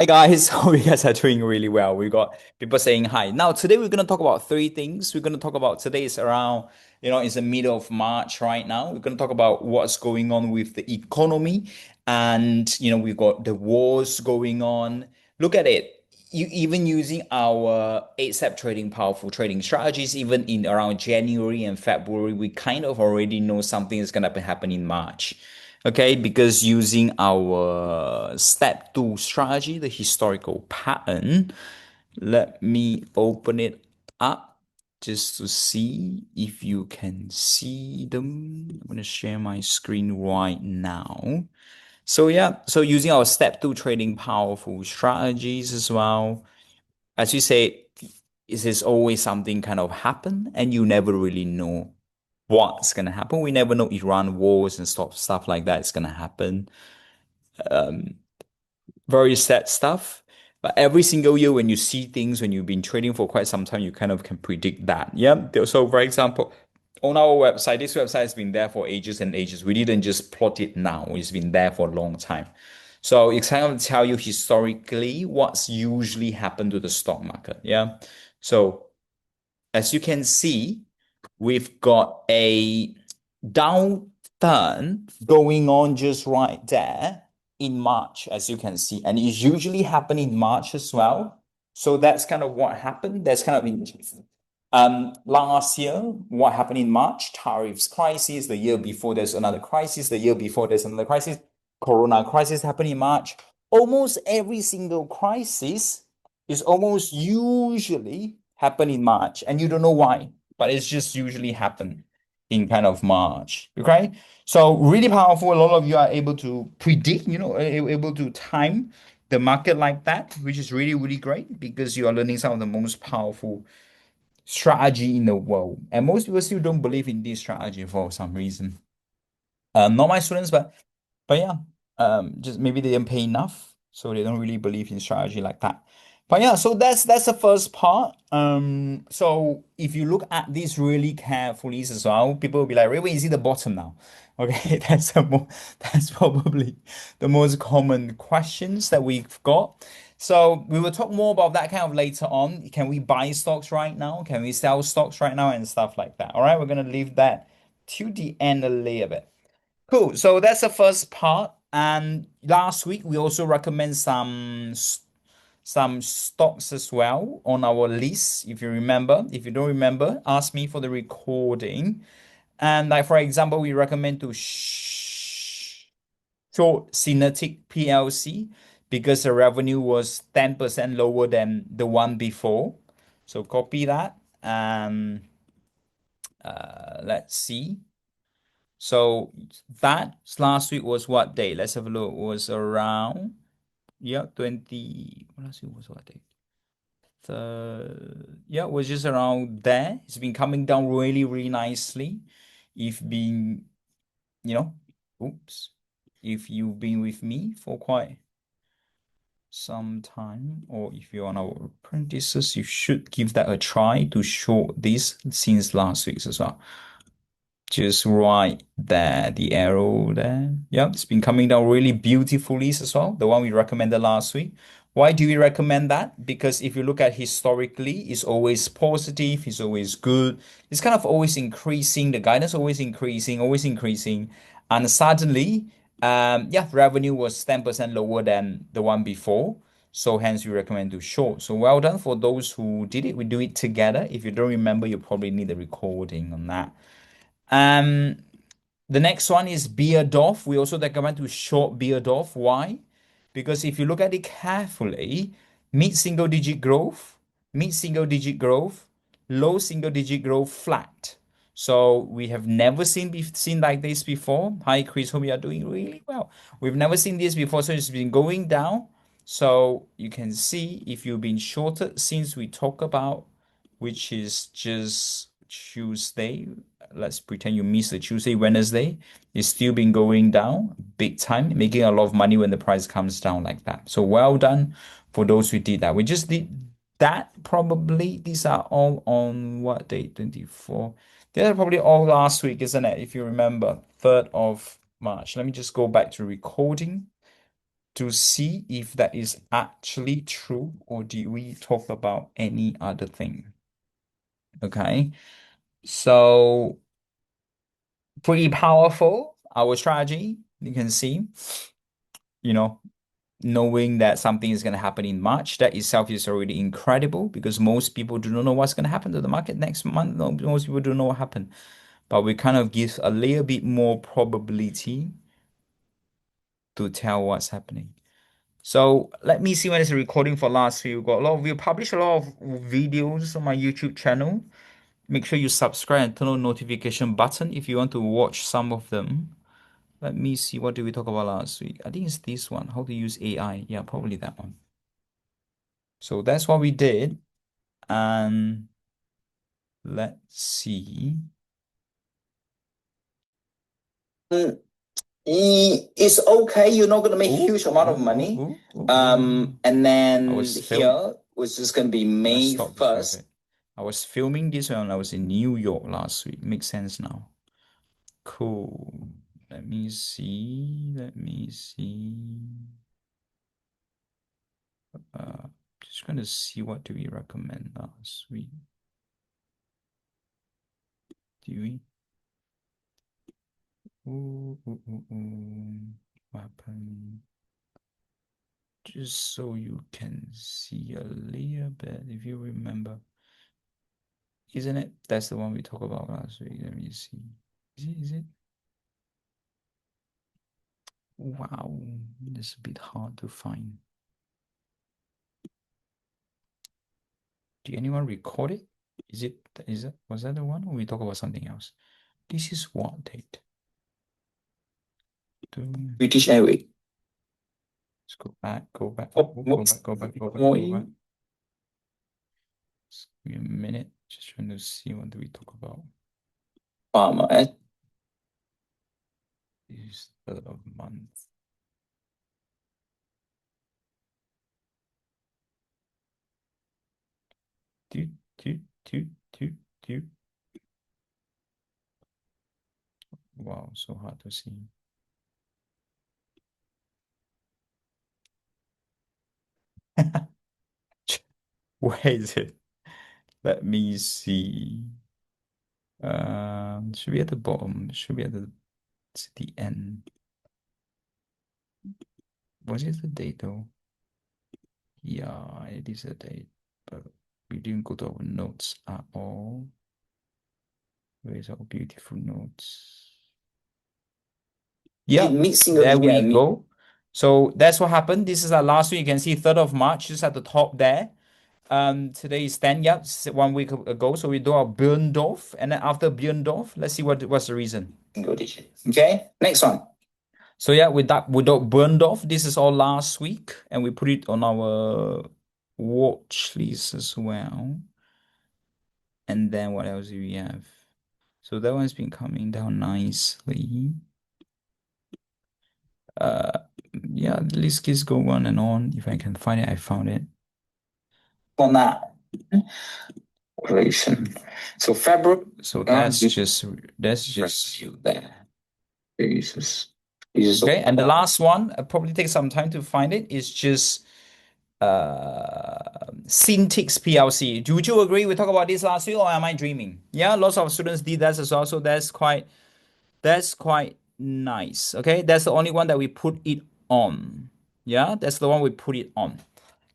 Hey guys, hope you guys are doing really well. We got people saying hi. Now, today we're going to talk about three things. We're going to talk about today is around, it's the middle of March right now. We're going to talk about what's going on with the economy and, we've got the wars going on. Look at it. You even using our 8-step trading, powerful trading strategies, even in around January and February, we kind of already know something is going to happen in March. Okay, because using our step two strategy, the historical pattern, let me open it up just to see if you can see them. I'm going to share my screen right now. So yeah, so using our step two trading powerful strategies as well. As you say, is this always something kind of happen and you never really know what's gonna happen. We never know Iran wars and stuff like that is gonna happen. Very sad stuff. But every single year when you see things, when you've been trading for quite some time, you kind of can predict that. Yeah. So for example, on our website, this website has been there for ages and ages. We didn't just plot it now. It's been there for a long time. So it's kind of tell you historically what's usually happened to the stock market. Yeah. So as you can see, we've got a downturn going on just right there in March, as you can see, and it's usually happen in March as well. So that's kind of what happened. That's kind of interesting. Last year, what happened in March? Tariffs crisis. The year before, there's another crisis. The year before, there's another crisis. Corona crisis happened in March. Almost every single crisis is almost usually happen in March, and you don't know why, but it's just usually happen in kind of March. Okay, so really powerful. A lot of you are able to predict, able to time the market like that, which is really, really great because you are learning some of the most powerful strategy in the world. And most people still don't believe in this strategy for some reason. Not my students, but yeah, just maybe they didn't pay enough, so they don't really believe in strategy like that. But yeah, so that's the first part. So if you look at this really carefully as well, people will be like, "Wait, is it the bottom now?" Okay, that's probably the most common questions that we've got. So we will talk more about that kind of later on. Can we buy stocks right now? Can we sell stocks right now and stuff like that? All right, we're gonna leave that to the end a little bit. Cool. So that's the first part. And last week we also recommend some stocks as well on our list. If you remember, if you don't remember, ask me for the recording. And like for example, we recommend to short Synertic PLC because the revenue was 10% lower than the one before. So copy that. Let's see. So that last week was what day? Let's have a look. It was around 20. Last week was what day? It was just around there. It's been coming down really, really nicely. If been, you know, oops, if you've been with me for quite some time, or if you're on our apprentices, you should give that a try to short this since last week as well. Just right there, the arrow there. Yeah, it's been coming down really beautifully as well. The one we recommended last week. Why do we recommend that? Because if you look at historically, it's always positive, it's always good. It's kind of always increasing, the guidance always increasing, always increasing. And suddenly, revenue was 10% lower than the one before. So hence we recommend to short. So well done for those who did it. We do it together. If you don't remember, you probably need a recording on that. Um, the next one is Beardorf. We also recommend to short Beardorf. Why? Because if you look at it carefully, mid-single digit growth, mid-single digit growth, low single digit growth, flat. So we have never seen like this before. Hi, Chris. Hope you are doing really well. We've never seen this before, so it's been going down. So you can see if you've been shorted since we talk about, which is just Tuesday. Let's pretend you missed the Tuesday, Wednesday. It's still been going down big time, making a lot of money when the price comes down like that. So well done for those who did that. We just did that probably. These are all on what date? 24. They're probably all last week, isn't it? If you remember, 3rd of March. Let me just go back to recording. to see if that is actually true or do we talk about any other thing. Okay, so pretty powerful, our strategy. You can see, you know, knowing that something is going to happen in March, that itself is already incredible because most people do not know what's going to happen to the market next month. No, most people don't know what happened, but we kind of give a little bit more probability to tell what's happening. So let me see when it's recording for last week. We publish a lot of videos on my YouTube channel. Make sure you subscribe and turn on notification button if you want to watch some of them. Let me see, what did we talk about last week? I think it's this one, how to use AI. Yeah, probably that one. So that's what we did. And let's see. It's okay. You're not going to make a huge amount of money. And then here was just going to be May 1st. I was filming this when I was in New York last week. Makes sense now. Cool. Let me see. Let me see. Just going to see what do we recommend last week. Do we? What happened? Just so you can see a little bit, if you remember. Isn't it? That's the one we talked about last week. Let me see. Is it? Wow, this is a bit hard to find. Did anyone record it? Was that the one or we talk about something else? This is what date? British Airways. Let's go back. Go back. Go back. Just give me a minute. Just trying to see what do we talk about. Farmer. This is third of month. Do. Wow, so hard to see. Where is it? Let me see. Should be at the bottom. Should be at the end. Was it the date though? Yeah, it is a date, but we didn't go to our notes at all. Where's our beautiful notes? Yeah, there we go. So that's what happened. This is our last week. You can see 3rd of March, just at the top there. Today is 10, yep, 1 week ago. So we do our Björndorf, and then after Björndorf, let's see what's the reason. Okay, next one. So yeah, with that Björndorf, this is all last week, and we put it on our watch list as well. And then what else do we have? So that one's been coming down nicely. Yeah, the list keeps going on and on. If I can find it, I found it. On that relation. So February. So that's just you there. Jesus. Okay, and the last one, probably take some time to find it, is just Syntix PLC. Would you agree we talked about this last week or am I dreaming? Yeah, lots of students did that as well, so that's quite nice. Okay, that's the only one that we put it on. Yeah, that's the one we put it on.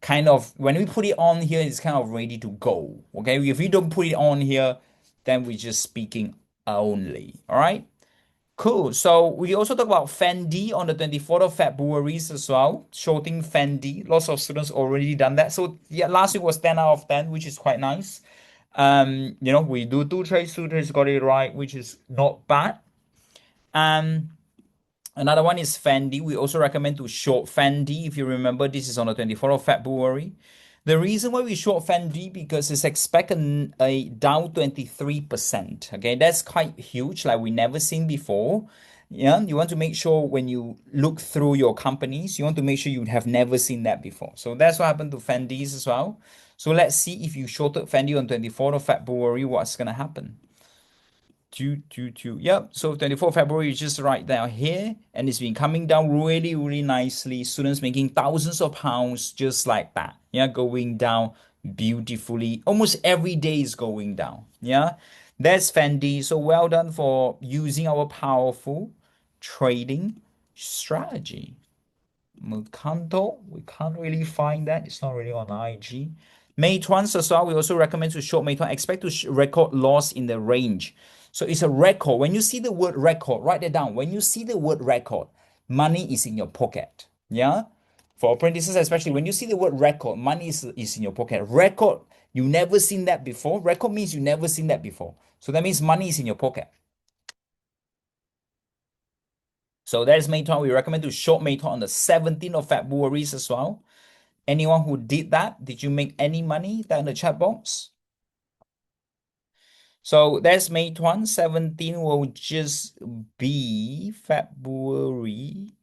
Kind of when we put it on here, it's kind of ready to go. Okay, if we don't put it on here, then we're just speaking only. All right. Cool. So we also talk about Fendi on the 24th of February as well. Shorting Fendi. Lots of students already done that. So yeah, last week was 10 out of 10, which is quite nice. We do 2 trades, 2 trades got it right, which is not bad. Another one is Fendi. We also recommend to short Fendi. If you remember, this is on the 24th of February. The reason why we short Fendi because it's expecting a down 23%. Okay, that's quite huge, like we never seen before. Yeah, you want to make sure when you look through your companies, you want to make sure you have never seen that before. So that's what happened to Fendi's as well. So let's see if you shorted Fendi on 24th of February, what's gonna happen. Yep. So 24 February is just right down here, and it's been coming down really, really nicely. Students making thousands of pounds just like that. Yeah, going down beautifully. Almost every day is going down. Yeah, that's Fendi. So well done for using our powerful trading strategy. Mukanto, we can't really find that. It's not really on IG. Meituan as well. We also recommend to short Meituan. Expect to record loss in the range. So it's a record. When you see the word record, write it down. When you see the word record, money is in your pocket. Yeah. For apprentices, especially when you see the word record, money is in your pocket. Record, you never seen that before. Record means you never seen that before. So that means money is in your pocket. So that is Meituan. We recommend to short Meituan on the 17th of February as well. Anyone who did that, did you make any money? That in the chat box. So that's Meituan. 17 will just be February.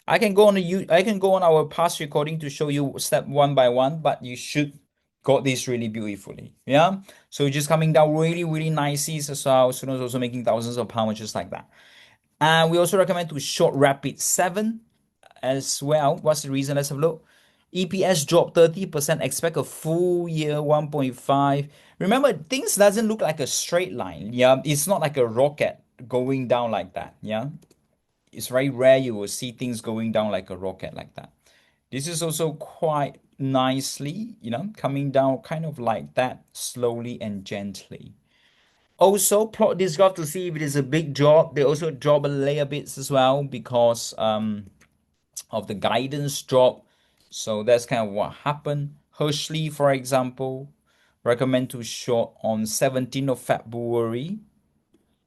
I can go on our past recording to show you step one by one, but you should got this really beautifully. Yeah. So just coming down really, really nicely as well. Students also making thousands of pounds just like that. And we also recommend to short rapid 7 as well. What's the reason? Let's have a look. EPS dropped 30%, expect a full year 1.5. Remember, things doesn't look like a straight line. Yeah, it's not like a rocket going down like that. Yeah, it's very rare you will see things going down like a rocket like that. This is also quite nicely, coming down kind of like that, slowly and gently. Also, plot this graph to see if it is a big drop. They also drop a layer bits as well because of the guidance drop. So that's kind of what happened. Hershey, for example, recommend to short on 17th of February.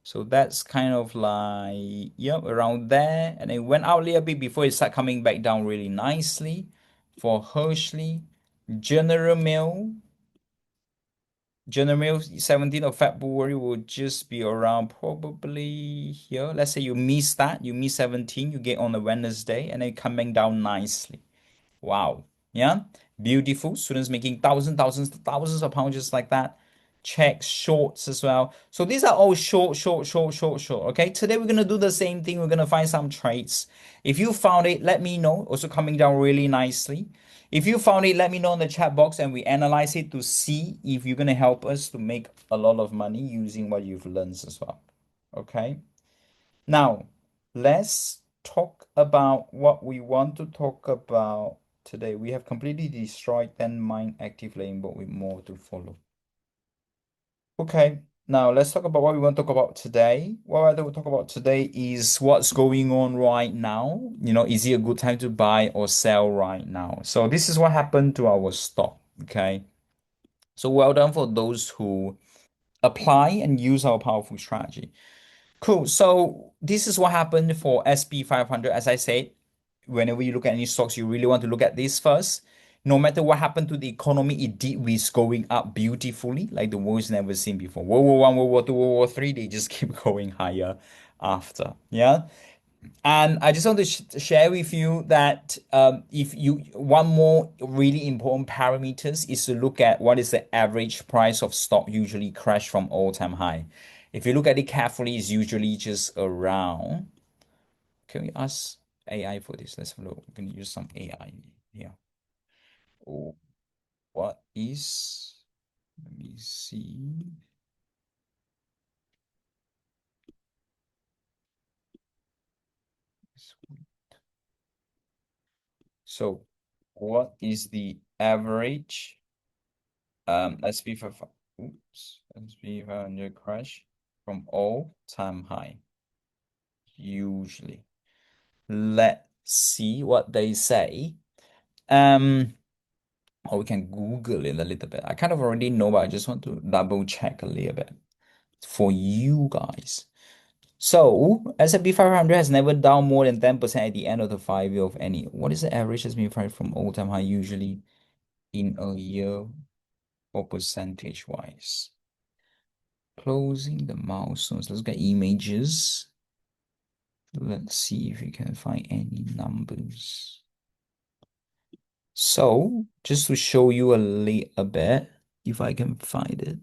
So that's kind of like, yep, around there. And it went out a little bit before it started coming back down really nicely. For Hershey, General Mill, General Mills, 17th of February will just be around probably here. Let's say you miss that, you miss 17, you get on a Wednesday, and then coming down nicely. Wow. Yeah. Beautiful. Students making thousands of pounds just like that. Checks, shorts as well. So these are all short. Okay. Today we're going to do the same thing. We're going to find some trades. If you found it, let me know. Also coming down really nicely. If you found it, let me know in the chat box and we analyze it to see if you're going to help us to make a lot of money using what you've learned as well. Okay. Now, let's talk about what we want to talk about today. We have completely destroyed 10 mine active lane, but with more to follow. Okay, now let's talk about what we want to talk about today. What I want to talk about today is what's going on right now. Is it a good time to buy or sell right now? So this is what happened to our stock. Okay, so well done for those who apply and use our powerful strategy. Cool. So this is what happened for SP 500. As I said, whenever you look at any stocks, you really want to look at this first. No matter what happened to the economy, it did was going up beautifully, like the world's never seen before. World War One, World War Two, World War Three, they just keep going higher after. Yeah. And I just want to share with you that if you one more really important parameters is to look at what is the average price of stock usually crash from all-time high. If you look at it carefully, it's usually just around. Can we ask AI for this? Let's have a look. We can use some AI here. Oh, what is? Let me see. So, what is the average? SP 5, oops, SP 500 crash from all time high. Usually, let's see what they say. Or we can Google it a little bit. I kind of already know, but I just want to double check a little bit for you guys. So S&P 500 has never down more than 10% at the end of the 5 year of any. What is the average S&P 500 from all time high usually in a year or percentage wise? Closing the milestones. Let's get images. Let's see if we can find any numbers. So, just to show you a little bit, if I can find it.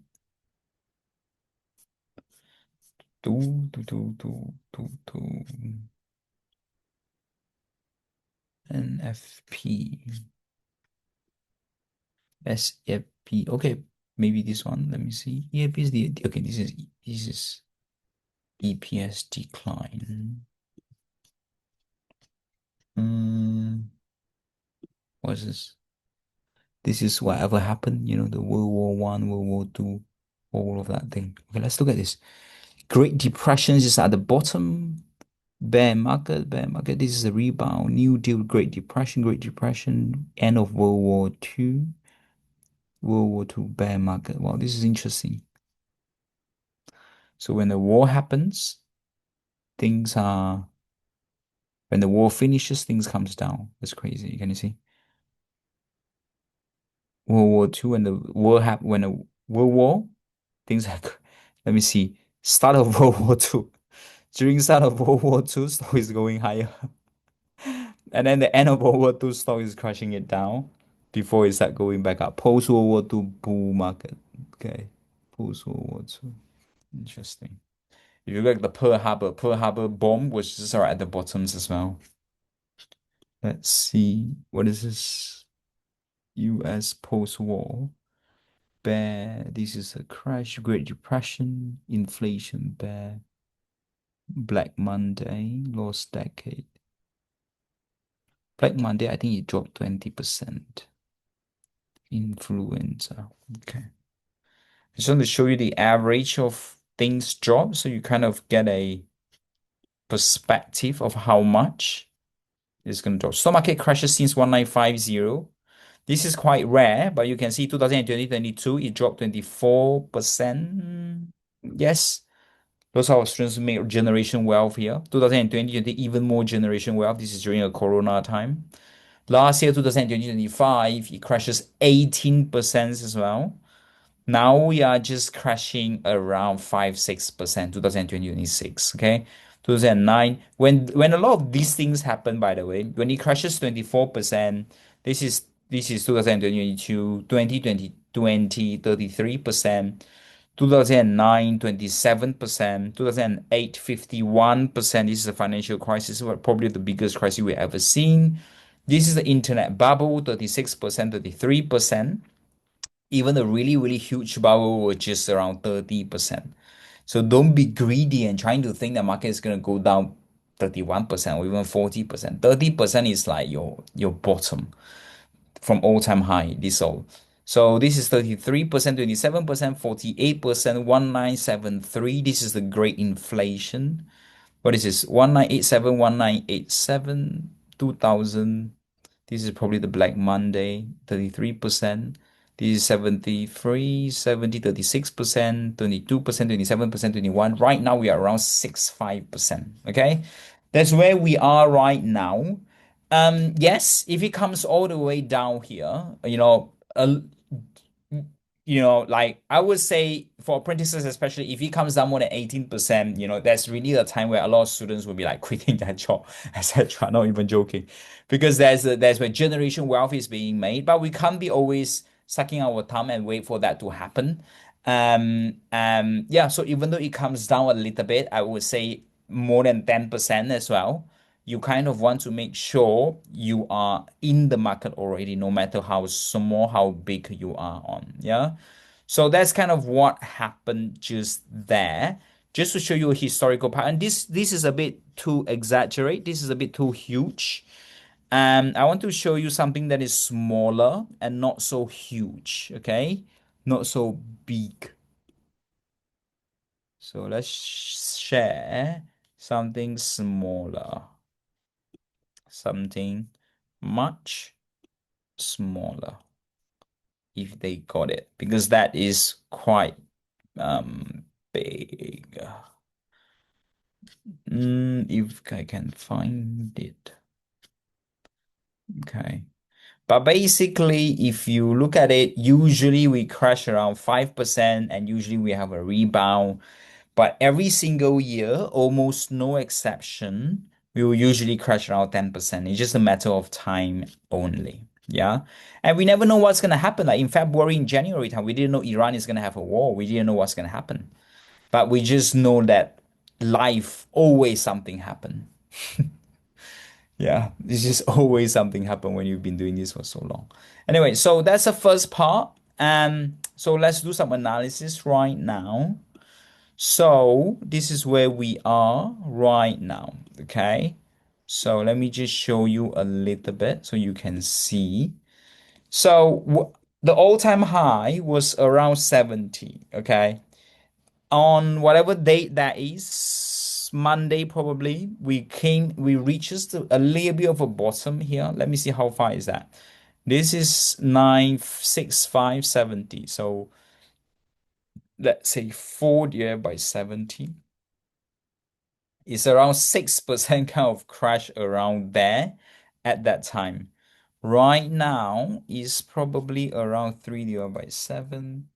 two. NFP. SFP. Okay, maybe this one. Let me see. EFP is the okay. This is EPS decline. Hmm. What's this? This is whatever happened. The World War One, World War Two, all of that thing. Okay, let's look at this. Great Depression is at the bottom. Bear market, bear market. This is a rebound. New Deal, Great Depression, end of World War Two, World War Two, bear market. Wow, this is interesting. So when the war happens, things are when the war finishes, things comes down. That's crazy. Can you see? World War Two, when the World War, things like let me see. Start of World War Two. During start of World War Two, stock is going higher. And then the end of World War Two, stock is crashing it down before it start going back up. Post World War Two bull market. Okay. Post World War Two. Interesting. If you look at the Pearl Harbor bomb was just right at the bottoms as well. Let's see. What is this? US post-war. Bear. This is a crash. Great Depression. Inflation bear. Black Monday. Lost decade. Black Monday, I think it dropped 20%. Influenza. Okay. I just want to show you the average of things drop so you kind of get a perspective of how much it's going to drop. Stock market crashes since 1950. This is quite rare, but you can see 2020, 22, it dropped 24%. Yes, those are our students who make generation wealth here. 2020, even more generation wealth. This is during a corona time. Last year, 2020, 25, it crashes 18% as well. Now we are just crashing around 5-6%, 2026. Okay. 2009. When a lot of these things happen, by the way, when it crashes 24%, this is 2022, 33%, 2009, 27%, 2008, 51%. This is a financial crisis, probably the biggest crisis we've ever seen. This is the internet bubble, 36%, 33%. Even a really, really huge bubble was just around 30%. So don't be greedy and trying to think the market is going to go down 31% or even 40%. 30% is like your bottom from all-time high. This all. So this is 33%, 27%, 48%, 1973. This is the great inflation. What is this? 1987, 1987, 2000. This is probably the Black Monday, 33%. This is 73, 70, 36%, 22%, 27%, 21. Right now we are around 65%. Okay. That's where we are right now. Yes, if it comes all the way down here, like I would say for apprentices, especially if it comes down more than 18%, that's really the time where a lot of students will be like quitting their job, etc. Not even joking. Because there's where generation wealth is being made, but we can't be always sucking our thumb and wait for that to happen. Yeah, so even though it comes down a little bit, I would say more than 10% as well. You kind of want to make sure you are in the market already, no matter how small, how big you are on. Yeah. So that's kind of what happened just there. Just to show you a historical pattern. This is a bit too exaggerate. This is a bit too huge. I want to show you something that is smaller and not so huge. Okay. Not so big. So let's share something smaller. Something much smaller if they got it because that is quite big. If I can find it. Okay. But basically, if you look at it, usually we crash around 5% and usually we have a rebound. But every single year, almost no exception, we will usually crash around 10%. It's just a matter of time only. Yeah. And we never know what's going to happen. Like in February, in January time, we didn't know Iran is going to have a war. We didn't know what's going to happen. But we just know that life, always something happen. Yeah, it's just always something happen when you've been doing this for so long. Anyway, so that's the first part. And so let's do some analysis right now. So this is where we are right now. Okay. So let me just show you a little bit so you can see. So the all-time high was around 70. Okay. On whatever date that is, Monday probably, we reaches to a little bit of a bottom here. Let me see how far is that. This is 96570. So let's say 4 divided by 70. It's around 6% kind of crash around there at that time. Right now is probably around 3 divided by 7.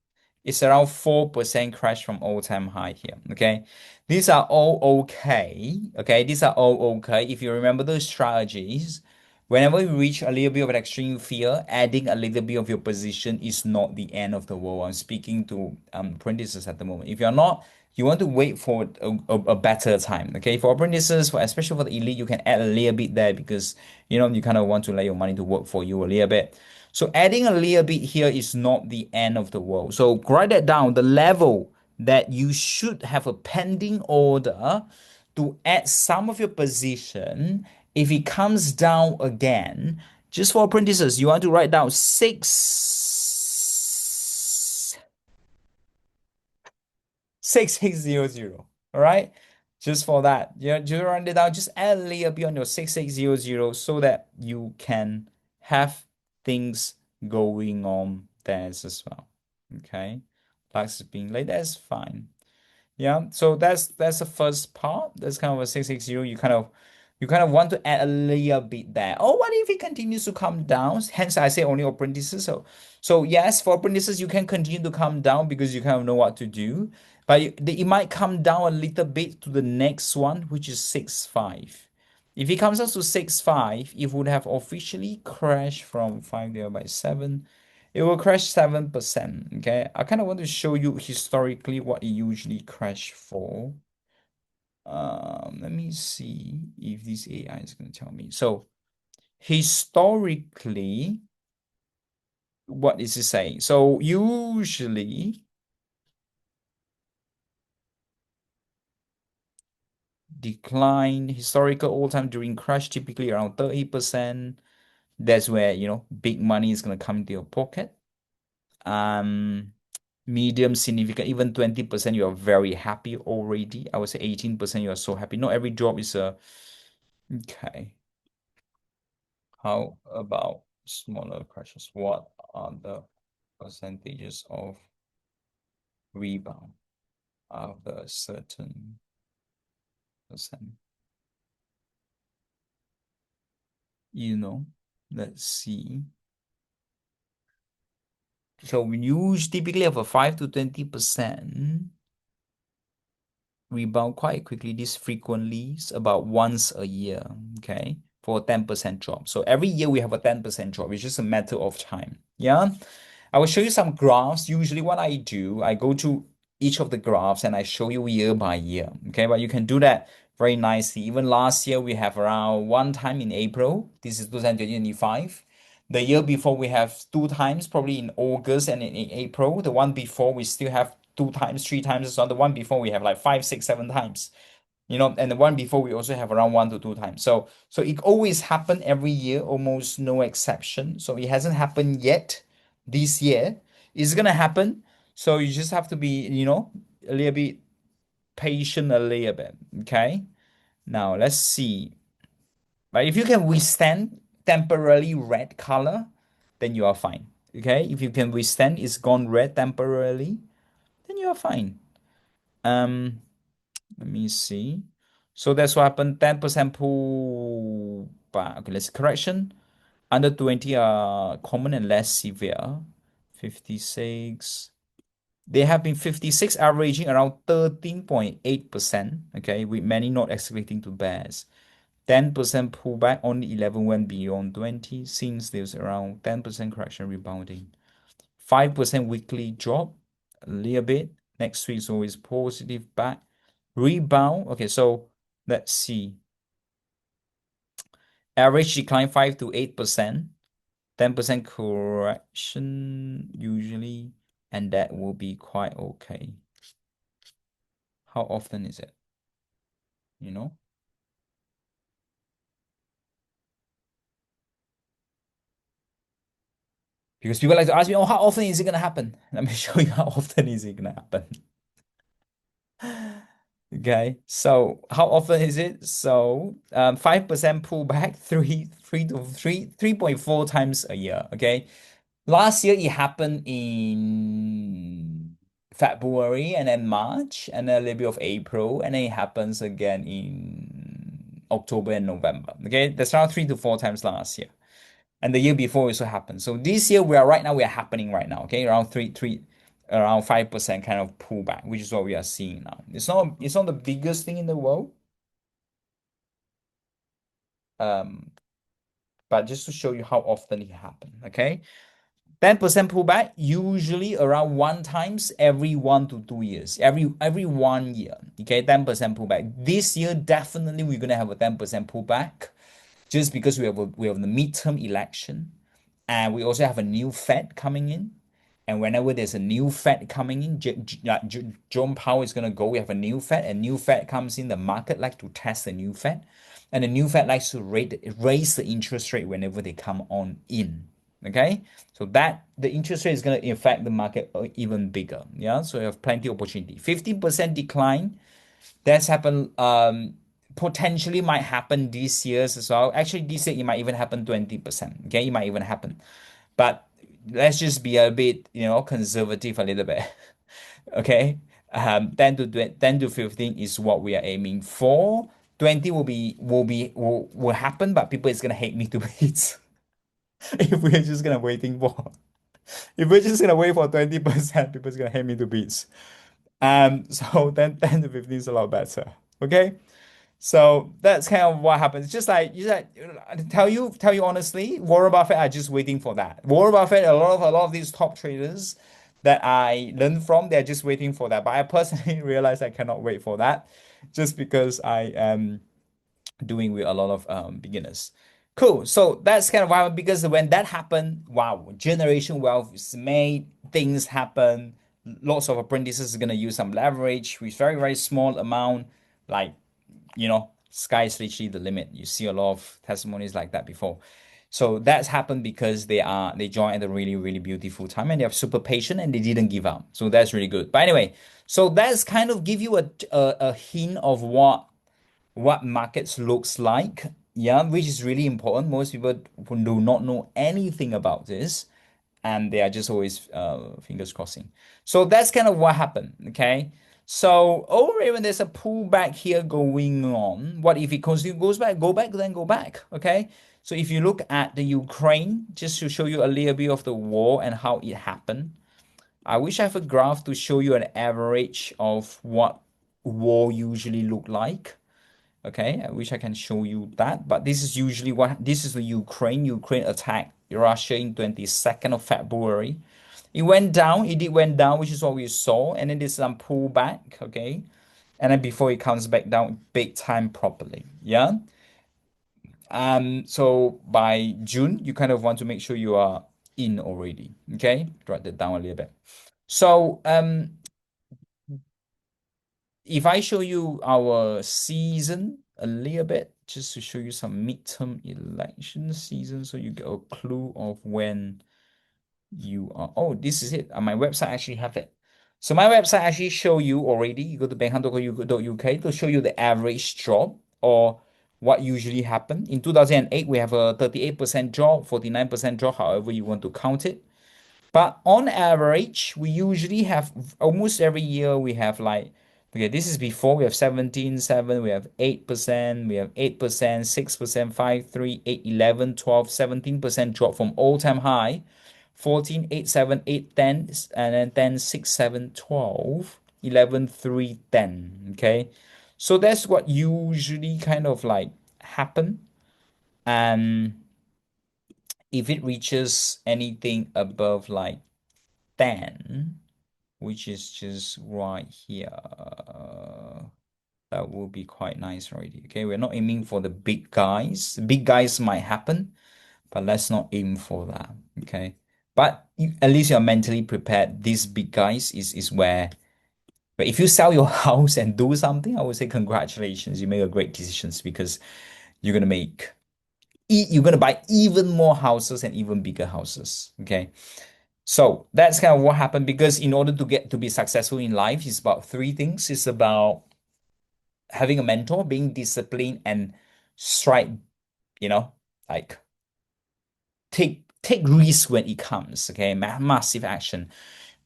It's around 4% crash from all-time high here. Okay. These are all okay. Okay. These are all okay. If you remember those strategies, whenever you reach a little bit of an extreme fear, adding a little bit of your position is not the end of the world. I'm speaking to apprentices at the moment. If you're not, you want to wait for a better time. Okay. For apprentices, for especially for the elite, you can add a little bit there because you kind of want to let your money to work for you a little bit. So adding a little bit here is not the end of the world. So write that down. The level that you should have a pending order to add some of your position. If it comes down again, just for apprentices, you want to write down 6600. All right. Just for that. Yeah, just write it down. Just add a little bit on your 6600 so that you can have things going on there as well. Okay. Flags being late, that's fine. Yeah, so that's the first part. That's kind of a 660. You kind of want to add a little bit there. Oh, what if it continues to come down? Hence, I say only apprentices. So yes, for apprentices, you can continue to come down because you kind of know what to do. But it might come down a little bit to the next one, which is 6.5. If it comes up to 6.5, it would have officially crashed from 5 divided by 7. It will crash 7%. Okay. I kind of want to show you historically what it usually crash for. Let me see if this AI is going to tell me. So historically, what is it saying? So usually decline historical all time during crash typically around 30%. That's where big money is going to come into your pocket. Um, medium significant, even 20%, you are very happy already. I would say 18%, you are so happy. Not every job is a okay. How about smaller crashes? What are the percentages of rebound after a certain percent? You know, let's see. So we use typically have a 5 to 20% rebound quite quickly. This frequently is about once a year, okay, for a 10% drop. So every year we have a 10% drop. It's just a matter of time. Yeah. I will show you some graphs. Usually what I do, I go to each of the graphs and I show you year by year. Okay, but you can do that very nicely. Even last year we have around one time in April. This is 2025. The year before we have two times, probably in August and in April. The one before we still have two times, three times. So the one before we have like five, six, 7 times. And the one before we also have around 1 to 2 times. So it always happen every year, almost no exception. So it hasn't happened yet this year. It's gonna happen. So you just have to be, a little bit patient a little bit. Okay. Now let's see. But if you can withstand temporarily red color, then you are fine. Okay. If you can withstand it's gone red temporarily, then you are fine. Let me see. So that's what happened. 10% pull back. Okay, let's correction. Under 20 are common and less severe. 56. They have been 56 averaging around 13.8%. Okay, with many not escalating to bears. 10% pullback, only 11 went beyond 20, since there's around 10% correction rebounding. 5% weekly drop, a little bit. Next week is always positive back. Rebound. Okay, so let's see. Average decline 5 to 8%, 10% correction usually, and that will be quite okay. How often is it? You know? Because people like to ask me, oh, how often is it gonna happen? Let me show you how often is it gonna happen. Okay, so how often is it? So 5% pullback, 3.4 times a year. Okay. Last year it happened in February and then March and then a little bit of April, and then it happens again in October and November. Okay, that's around 3 to 4 times last year. And the year before also happened. So this year we are happening right now. Okay, around around 5% kind of pullback, which is what we are seeing now. It's not the biggest thing in the world. Um, but just to show you how often it happens. Okay. 10% pullback, usually around one times every 1 to 2 years, every 1 year. Okay, 10% pullback. This year, definitely we're gonna have a 10% pullback just because we have the midterm election, and we also have a new Fed coming in. And whenever there's a new Fed coming in, Jerome Powell is gonna go. We have a new Fed, and new Fed comes in. The market like to test the new Fed, and the new Fed likes to raise the interest rate whenever they come on in. Okay, so that the interest rate is going to affect the market even bigger. Yeah, so you have plenty of opportunity. 15% decline. That's happened. Potentially might happen this year as well. Actually, this year it might even happen 20%. Okay, it might even happen. But let's just be a bit, conservative a little bit. Okay, 10 to 15 is what we are aiming for. 20 will happen, but people is gonna hate me to bits if we're just gonna waiting for. If we're just gonna wait for 20%, people's gonna hate me to bits. So then 10 to 15 is a lot better. Okay. So that's kind of what happens. Just like tell you honestly, Warren Buffett are just waiting for that. Warren Buffett, a lot of these top traders that I learned from, they're just waiting for that. But I personally realize I cannot wait for that just because I am doing with a lot of beginners. Cool. So that's kind of why, because when that happened, wow, generation wealth is made, things happen. Lots of apprentices are gonna use some leverage with very, very small amount, like sky is literally the limit. You see a lot of testimonies like that before. So that's happened because they joined at a really, really beautiful time, and they're super patient and they didn't give up. So that's really good. But anyway, so that's kind of give you a hint of what markets looks like. Yeah, which is really important. Most people do not know anything about this, and they are just always fingers crossing. So that's kind of what happened. Okay. So over even there's a pullback here going on. What if it goes back? Go back, then go back. Okay. So if you look at the Ukraine, just to show you a little bit of the war and how it happened. I wish I have a graph to show you an average of what war usually look like. Okay, I wish I can show you that, but this is usually what this is the Ukraine attacked Russia in 22nd of February. It went down, which is what we saw, and then there's some pullback, okay? And then before it comes back down big time properly. Yeah. So by June, you kind of want to make sure you are in already. Okay, drag that down a little bit. So if I show you our season a little bit, just to show you some midterm election season, so you get a clue of when you are. Oh, this is it. My website actually have it. So my website actually show you already. You go to bankhunt.co.uk to show you the average drop or what usually happen. In 2008, we have a 38% drop, 49% drop, however you want to count it. But on average, we usually have almost every year we have like, okay, this is before we have 17.7, we have 8%, we have 8%, 6%, 5, 3, 8, 11, 12, 17% drop from all-time high, 14, 8, 7, 8, 10, and then 10, 6, 7, 12, 11, 3, 10. Okay. So that's what usually kind of like happen. And if it reaches anything above like 10, which is just right here. That will be quite nice already. Okay, we're not aiming for the big guys. The big guys might happen, but let's not aim for that. Okay. But at least you're mentally prepared. These big guys is where, but if you sell your house and do something, I would say congratulations. You make a great decisions because you're gonna make you're gonna buy even more houses and even bigger houses. Okay. So that's kind of what happened because in order to get to be successful in life, it's about three things. It's about having a mentor, being disciplined, and strike, you know, like take risk when it comes. Okay, massive action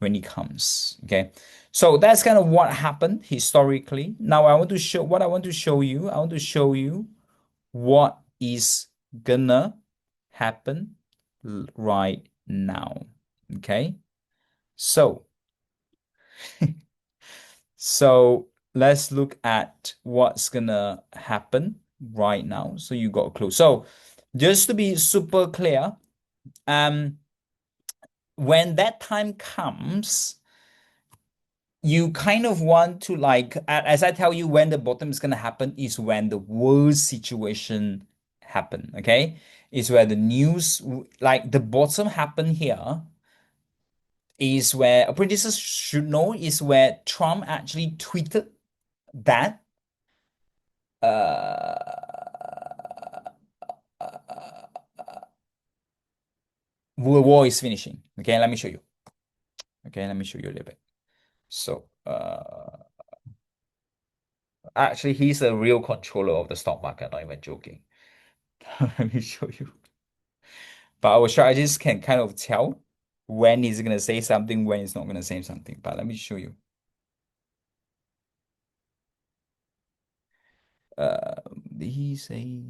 when it comes. Okay, so that's kind of what happened historically. Now I want to show what I want to show you. I want to show you what is gonna happen right now. Okay, so so let's look at what's gonna happen right now. So you got a clue. So just to be super clear, um, when that time comes, you kind of want to like, as I tell you, when the bottom is gonna happen is when the worst situation happen. Okay, is where the news like the bottom happen here is where apprentices should know is where Trump actually tweeted that World War is finishing. Okay, let me show you. Okay, let me show you a little bit. So, actually, he's a real controller of the stock market, not even joking. Let me show you. But our strategist can kind of tell when he's gonna say something, when he's not gonna say something. But let me show you. Did he say?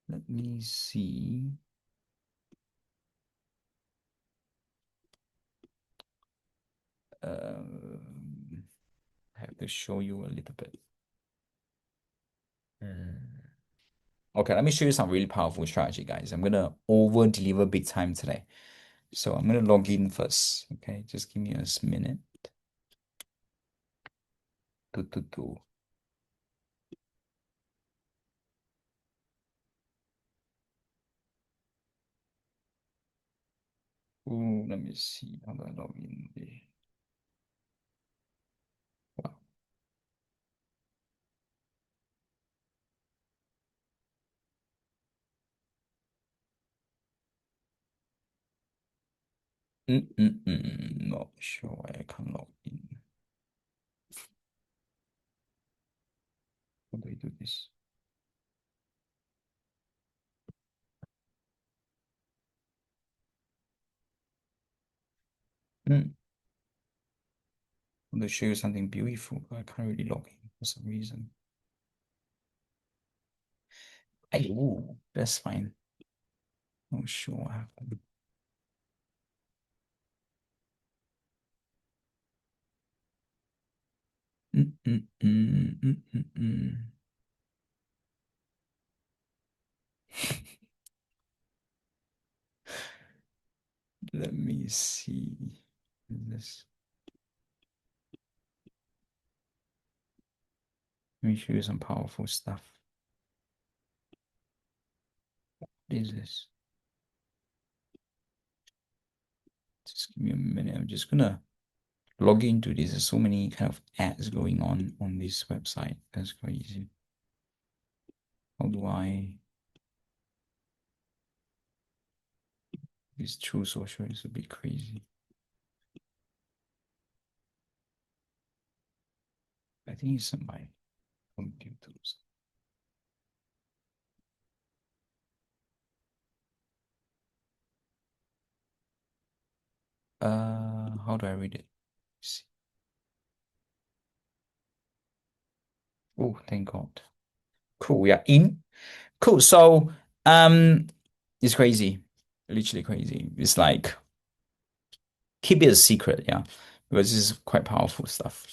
Let me see. I have to show you a little bit. Hmm. Okay, let me show you some really powerful strategy, guys. I'm gonna over deliver big time today. So I'm gonna log in first. Okay, just give me a minute. Do. Ooh, let me see. How do I log in? Wow. Not sure why I can't log in. How do I do this? Mm. I want to show you something beautiful, but I can't really log in for some reason. Ooh, that's fine. Not sure what happened. Mm, mm, mm, mm, mm, mm. Let me see. This. Let me show you some powerful stuff. What is this? Just give me a minute. I'm just gonna log into this. There's so many kind of ads going on this website. That's crazy. How do I? This true social is a bit crazy. I think it's on my computers. How do I read it? See. Oh, thank God. Cool. We are in. Cool. So, it's crazy. Literally crazy. It's like keep it a secret, yeah, because this is quite powerful stuff.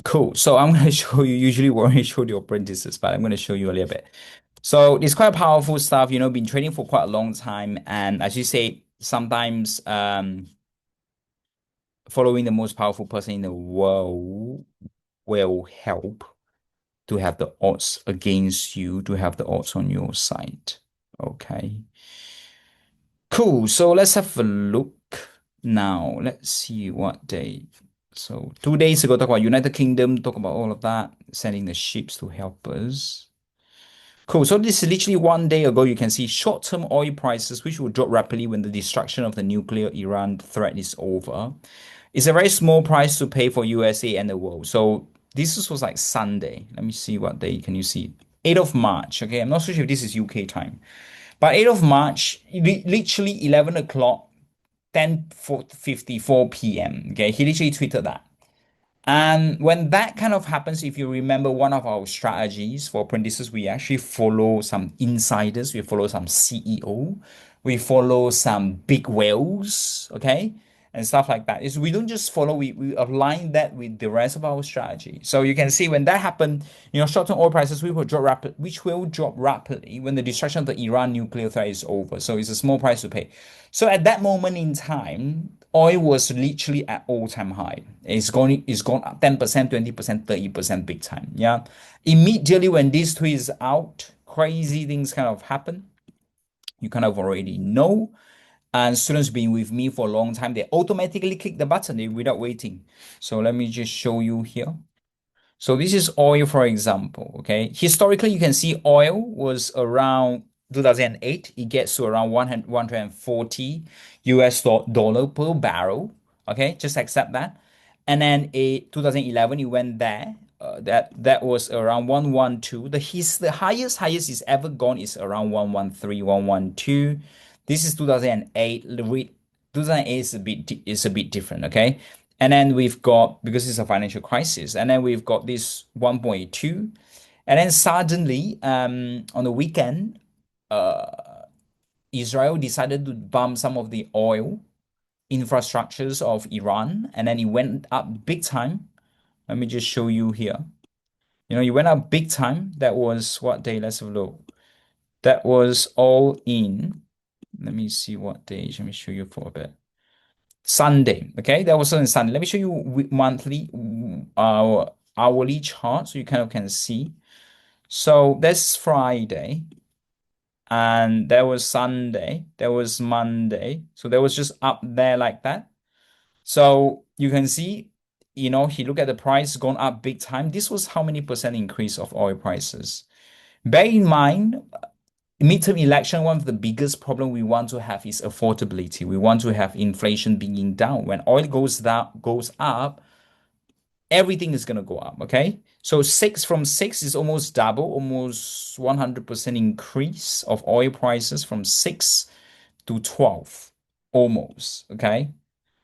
Cool. So I'm going to show you. Usually, we only show the apprentices, but I'm going to show you a little bit. So it's quite powerful stuff. Been trading for quite a long time, and as you say, sometimes following the most powerful person in the world will help to have the odds against you, to have the odds on your side. Okay. Cool. So let's have a look now. Let's see what day. So 2 days ago, talk about United Kingdom, talk about all of that, sending the ships to help us. Cool. So this is literally 1 day ago. You can see short-term oil prices, which will drop rapidly when the destruction of the nuclear Iran threat is over. It's a very small price to pay for USA and the world. So this was like Sunday. Let me see what day can you see. 8th of March. Okay, I'm not so sure if this is UK time. But 8th of March, literally 11 o'clock, 10:54 p.m. Okay, he literally tweeted that. And when that kind of happens, if you remember one of our strategies for apprentices, we actually follow some insiders, we follow some CEO, we follow some big whales, okay, and stuff like that. Is we don't just follow, we align that with the rest of our strategy. So you can see when that happened, short-term oil prices which will drop rapidly when the destruction of the Iran nuclear threat is over. So it's a small price to pay. So at that moment in time, oil was literally at all-time high. It's gone up 10%, 20%, 30% big time. Yeah. Immediately when this tweet is out, crazy things kind of happen. You kind of already know. And students been with me for a long time, they automatically click the button without waiting. So let me just show you here. So this is oil, for example. Okay, historically, you can see oil was around 2008. It gets to around 140 US dollar per barrel. Okay, just accept that. And then in 2011, it went there. That was around 112. The highest is ever gone is around 113, 112. This is 2008. 2008 is a bit different. Okay, and then we've got, because it's a financial crisis, and then we've got this 1.2. And then suddenly, on the weekend, Israel decided to bomb some of the oil infrastructures of Iran, and then it went up big time. Let me just show you here. It went up big time. That was what day? Let's have a look. That was all in. Let me see what day. Let me show you for a bit. Sunday. Okay, that was on Sunday. Let me show you monthly, our hourly chart so you kind of can see. So that's Friday, and there was Sunday, there was Monday. So there was just up there like that. So you can see, he looked at the price gone up big time. This was how many percent increase of oil prices. Bear in mind, midterm election, one of the biggest problem we want to have is affordability. We want to have inflation being down. When oil goes up, everything is gonna go up. Okay. So six is almost double, almost 100% increase of oil prices from 6 to 12, almost. Okay.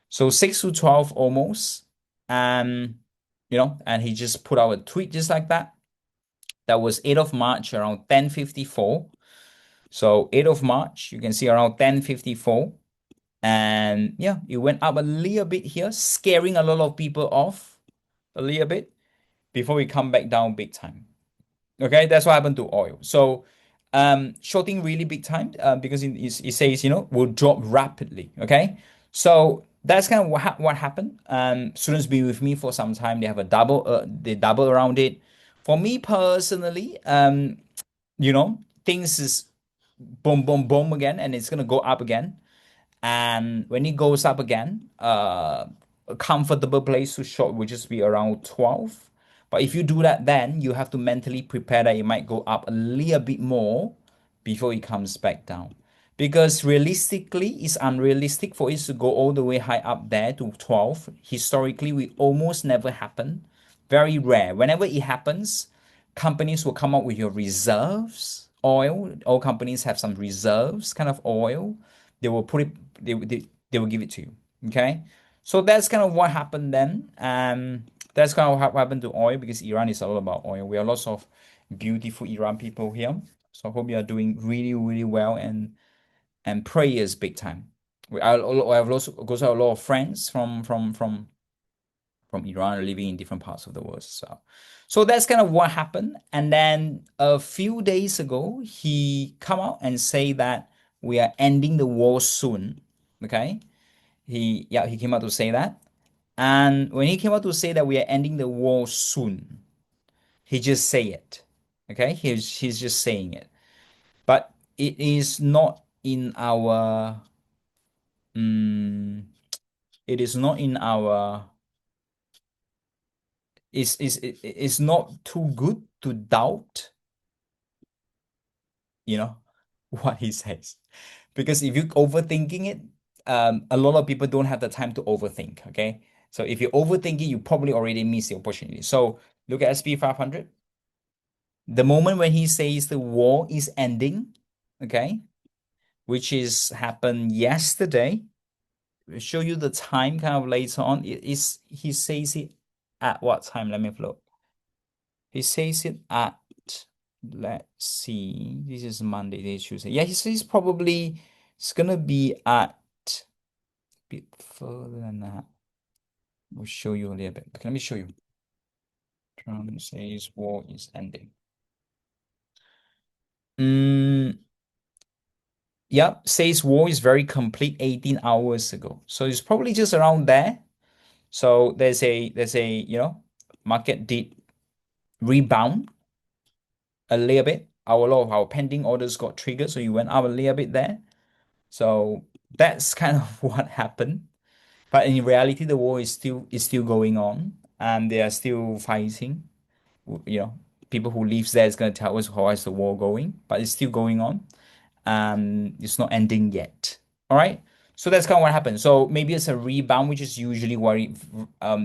So 6 to 12 almost. And and he just put out a tweet just like that. That was 8th of March around 10:54. So 8th of March, you can see around 10:54. And yeah, it went up a little bit here, scaring a lot of people off a little bit before we come back down big time. Okay, that's what happened to oil. So shorting really big time because it says, will drop rapidly. Okay, so that's kind of what happened. Students be with me for some time. They have they double around it. For me personally, things is boom, boom, boom again, and it's gonna go up again. And when it goes up again, a comfortable place to short would just be around 12. But if you do that, then you have to mentally prepare that it might go up a little bit more before it comes back down. Because realistically, it's unrealistic for it to go all the way high up there to 12. Historically, we almost never happen. Very rare. Whenever it happens, companies will come up with your reserves oil. All companies have some reserves kind of oil. They will put it, they will give it to you. Okay. So that's kind of what happened then. That's kind of what happened to oil, because Iran is all about oil. We have lots of beautiful Iran people here. So I hope you are doing really, really well, and prayers big time. I have also a lot of friends from Iran living in different parts of the world. So that's kind of what happened. And then a few days ago, he come out and say that we are ending the war soon. Okay. He came out to say that. And when he came out to say that we are ending the war soon, he just say it. Okay, he's just saying it, but it is not in our. Mm, it is not in our. It's not too good to doubt, you know, what he says, because if you're overthinking it, a lot of people don't have the time to overthink. Okay, so if you're overthinking, you probably already miss the opportunity. So look at SP 500. The moment when he says the war is ending, okay, which is happened yesterday. We'll show you the time kind of later on. It is he says it at what time? Let me have a look. He says it at, let's see, this is Monday, this is Tuesday. Yeah, he says probably it's gonna be at a bit further than that. We'll show you a little bit. Okay, let me show you. Trump says war is ending. Mm, yep, says war is very complete 18 hours ago. So it's probably just around there. So there's a market did rebound a little bit. A lot of our pending orders got triggered, so you went up a little bit there. So that's kind of what happened. But in reality, the war is still going on, and they are still fighting. You know, people who lives there is going to tell us how is the war going, but it's still going on, and it's not ending yet. All right. So that's kind of what happened. So maybe it's a rebound, which is usually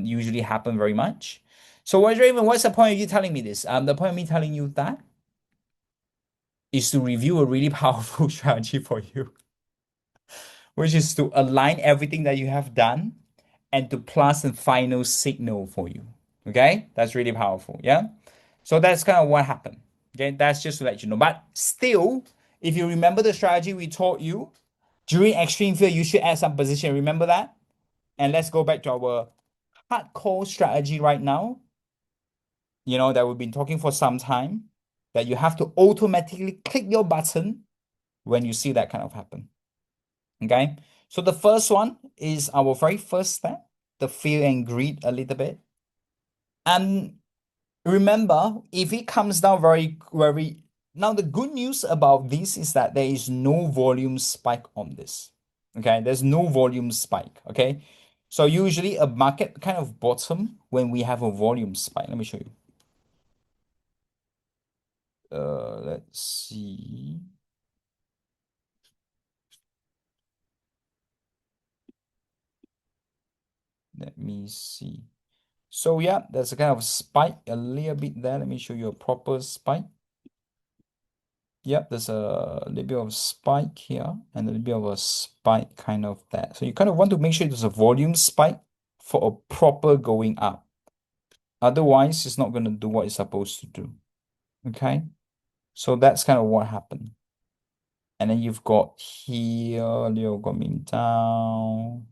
usually happen very much. So what's the point of you telling me this? The point of me telling you that is to review a really powerful strategy for you, which is to align everything that you have done and to plus a final signal for you. Okay, that's really powerful. Yeah. So that's kind of what happened. Okay, that's just to let you know. But still, if you remember the strategy we taught you during extreme fear, you should add some position. Remember that? And let's go back to our hardcore strategy right now. That we've been talking for some time. That you have to automatically click your button when you see that kind of happen. Okay. So the first one is our very first step, the fear and greed a little bit. And remember, if it comes down very, very, now the good news about this is that there is no volume spike on this. Okay. There's no volume spike. Okay. So usually a market kind of bottom when we have a volume spike. Let me show you. Let's see. Let me see. So yeah, there's a kind of spike a little bit there. Let me show you a proper spike. Yep, there's a little bit of spike here and a little bit of a spike kind of there. So you kind of want to make sure there's a volume spike for a proper going up. Otherwise, it's not going to do what it's supposed to do. Okay, so that's kind of what happened. And then you've got here, a little coming down.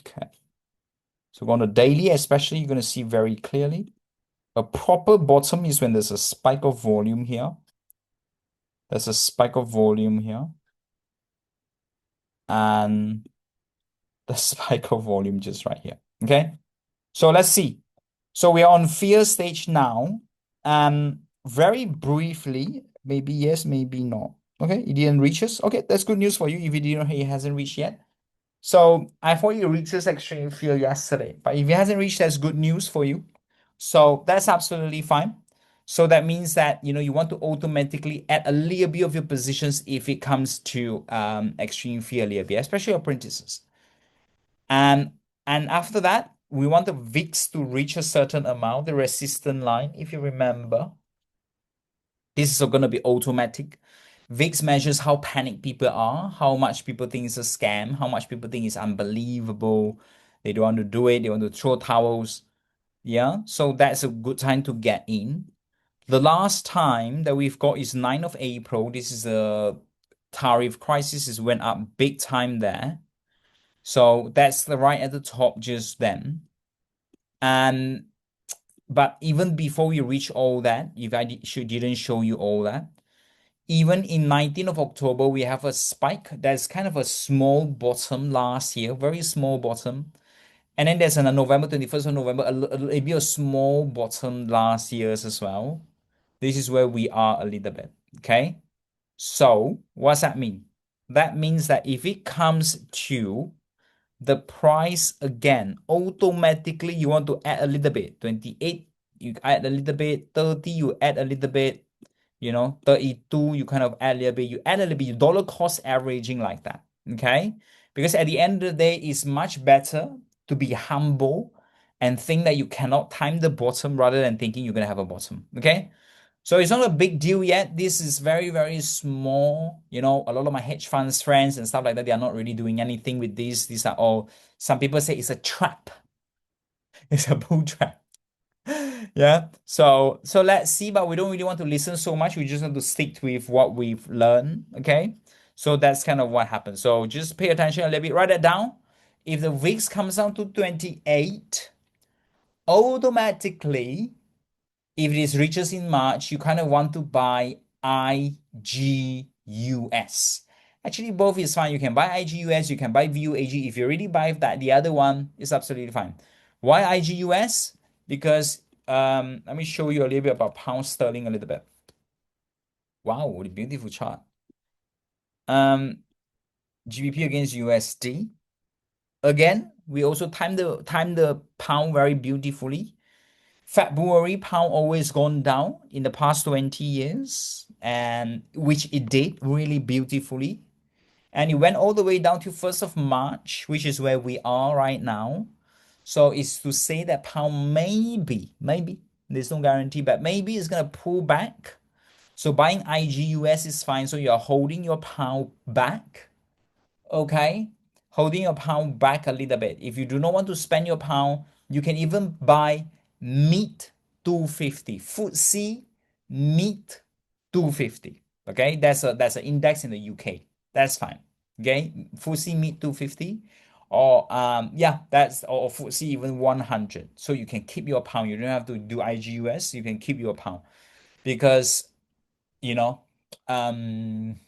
Okay. So on the daily, especially, you're going to see very clearly. A proper bottom is when there's a spike of volume here. There's a spike of volume here. And the spike of volume just right here. Okay. So let's see. So we are on fear stage now. Very briefly, maybe yes, maybe no. Okay, it didn't reach us. Okay, that's good news for you if you didn't know it hasn't reached yet. So I thought you reached this extreme fear yesterday, but if it hasn't reached, that's good news for you. So that's absolutely fine. So that means that you want to automatically add a little bit of your positions if it comes to extreme fear a little bit, especially apprentices. And and after that, we want the VIX to reach a certain amount, the resistance line, if you remember. This is going to be automatic. VIX measures how panicked people are, how much people think it's a scam, how much people think it's unbelievable. They don't want to do it, they want to throw towels. Yeah, so that's a good time to get in. The last time that we've got is 9th of April. This is a tariff crisis. It went up big time there. So that's the right at the top just then. And but even before we reach all that, if I didn't show you all that, even in 19th of October, we have a spike. That's kind of a small bottom last year, very small bottom. And then there's a November 21st of November, maybe a small bottom last year's as well. This is where we are a little bit. Okay. So what's that mean? That means that if it comes to the price again, automatically you want to add a little bit. 28, you add a little bit. 30, you add a little bit. 32, you kind of add a little bit. You add a little bit. You dollar cost averaging like that. Okay. Because at the end of the day, it's much better to be humble and think that you cannot time the bottom rather than thinking you're going to have a bottom. Okay. So it's not a big deal yet. This is very, very small. A lot of my hedge funds friends and stuff like that, they are not really doing anything with this. These are all, some people say it's a trap. It's a bull trap. Yeah. So let's see, but we don't really want to listen so much. We just want to stick with what we've learned. Okay. So that's kind of what happens. So just pay attention a little bit. Write it down. If the VIX comes down to 28, automatically if it reaches in March, you kind of want to buy IGUS. Actually, both is fine. You can buy IGUS, you can buy VUAG. If you already buy that, the other one is absolutely fine. Why IGUS? Because let me show you a little bit about pound sterling a little bit. Wow, what a beautiful chart. GBP against USD. Again, we also time the pound very beautifully. February pound always gone down in the past 20 years, and which it did really beautifully. And it went all the way down to 1st of March, which is where we are right now. So it's to say that pound maybe, there's no guarantee, but maybe it's gonna pull back. So buying IGUS is fine. So you're holding your pound back. Okay, holding your pound back a little bit. If you do not want to spend your pound, you can even buy mid 250 FTSE mid 250. Okay, that's an index in the UK. That's fine. Okay, FTSE mid 250, or yeah, that's or FTSE even 100. So you can keep your pound. You don't have to do IGUS. You can keep your pound because you know um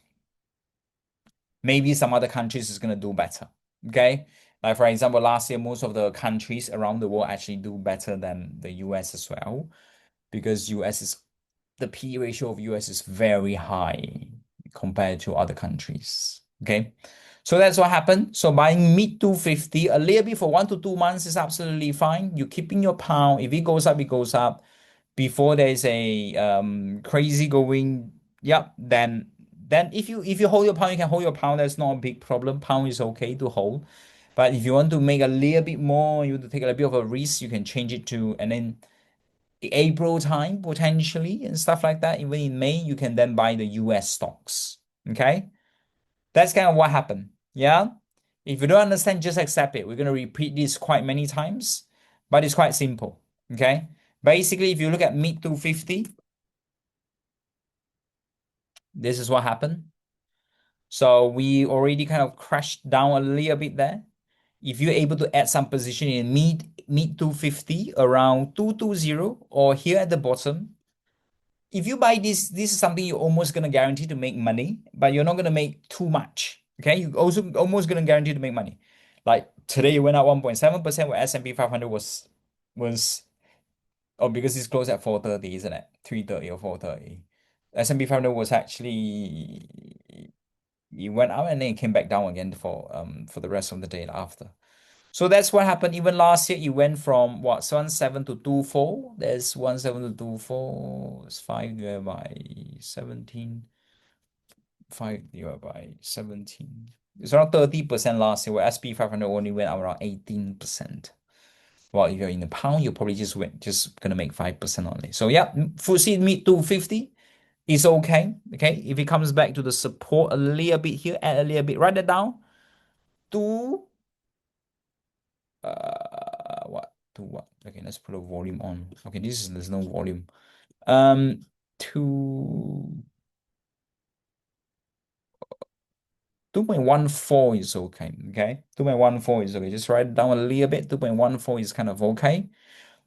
maybe some other countries is going to do better. Okay. Like for example, last year, most of the countries around the world actually do better than the US as well, because US is the P ratio of US is very high compared to other countries. Okay. So that's what happened. So buying mid 250 a little bit for 1 to 2 months is absolutely fine. You're keeping your pound. If it goes up, it goes up before there's a crazy going. Yep, then if you hold your pound, you can hold your pound. That's not a big problem. Pound is okay to hold. But if you want to make a little bit more, you want to take a little bit of a risk, you can change it to, and then April time potentially and stuff like that. Even in May, you can then buy the US stocks. Okay. That's kind of what happened. Yeah. If you don't understand, just accept it. We're going to repeat this quite many times, but it's quite simple. Okay. Basically, if you look at mid 250, this is what happened. So we already kind of crashed down a little bit there. If you're able to add some position in mid 250 around 220 or here at the bottom, if you buy this is something you're almost gonna guarantee to make money, but you're not gonna make too much. Okay, you also almost gonna guarantee to make money. Like today, it went up 1.7%, where S&P 500 was oh, because it's closed at 4:30, isn't it? 3:30 or 4:30. S&P 500 was actually, it went up and then it came back down again for the rest of the day after. So that's what happened. Even last year, it went from what 17 to 24. There's 17 to 24. It's 5 divided by 17. 5 divided by 17. It's around 30% last year, where SP 500 only went up around 18%. Well, if you're in the pound, you're probably just gonna make 5% only. So yeah, FTSE mid 250 is okay. Okay, if it comes back to the support a little bit here, add a little bit, write it down to what to what? Okay, let's put a volume on. Okay, there's no volume. To 2.14 is okay. Okay, 2.14 is okay. Just write it down a little bit. 2.14 is kind of okay.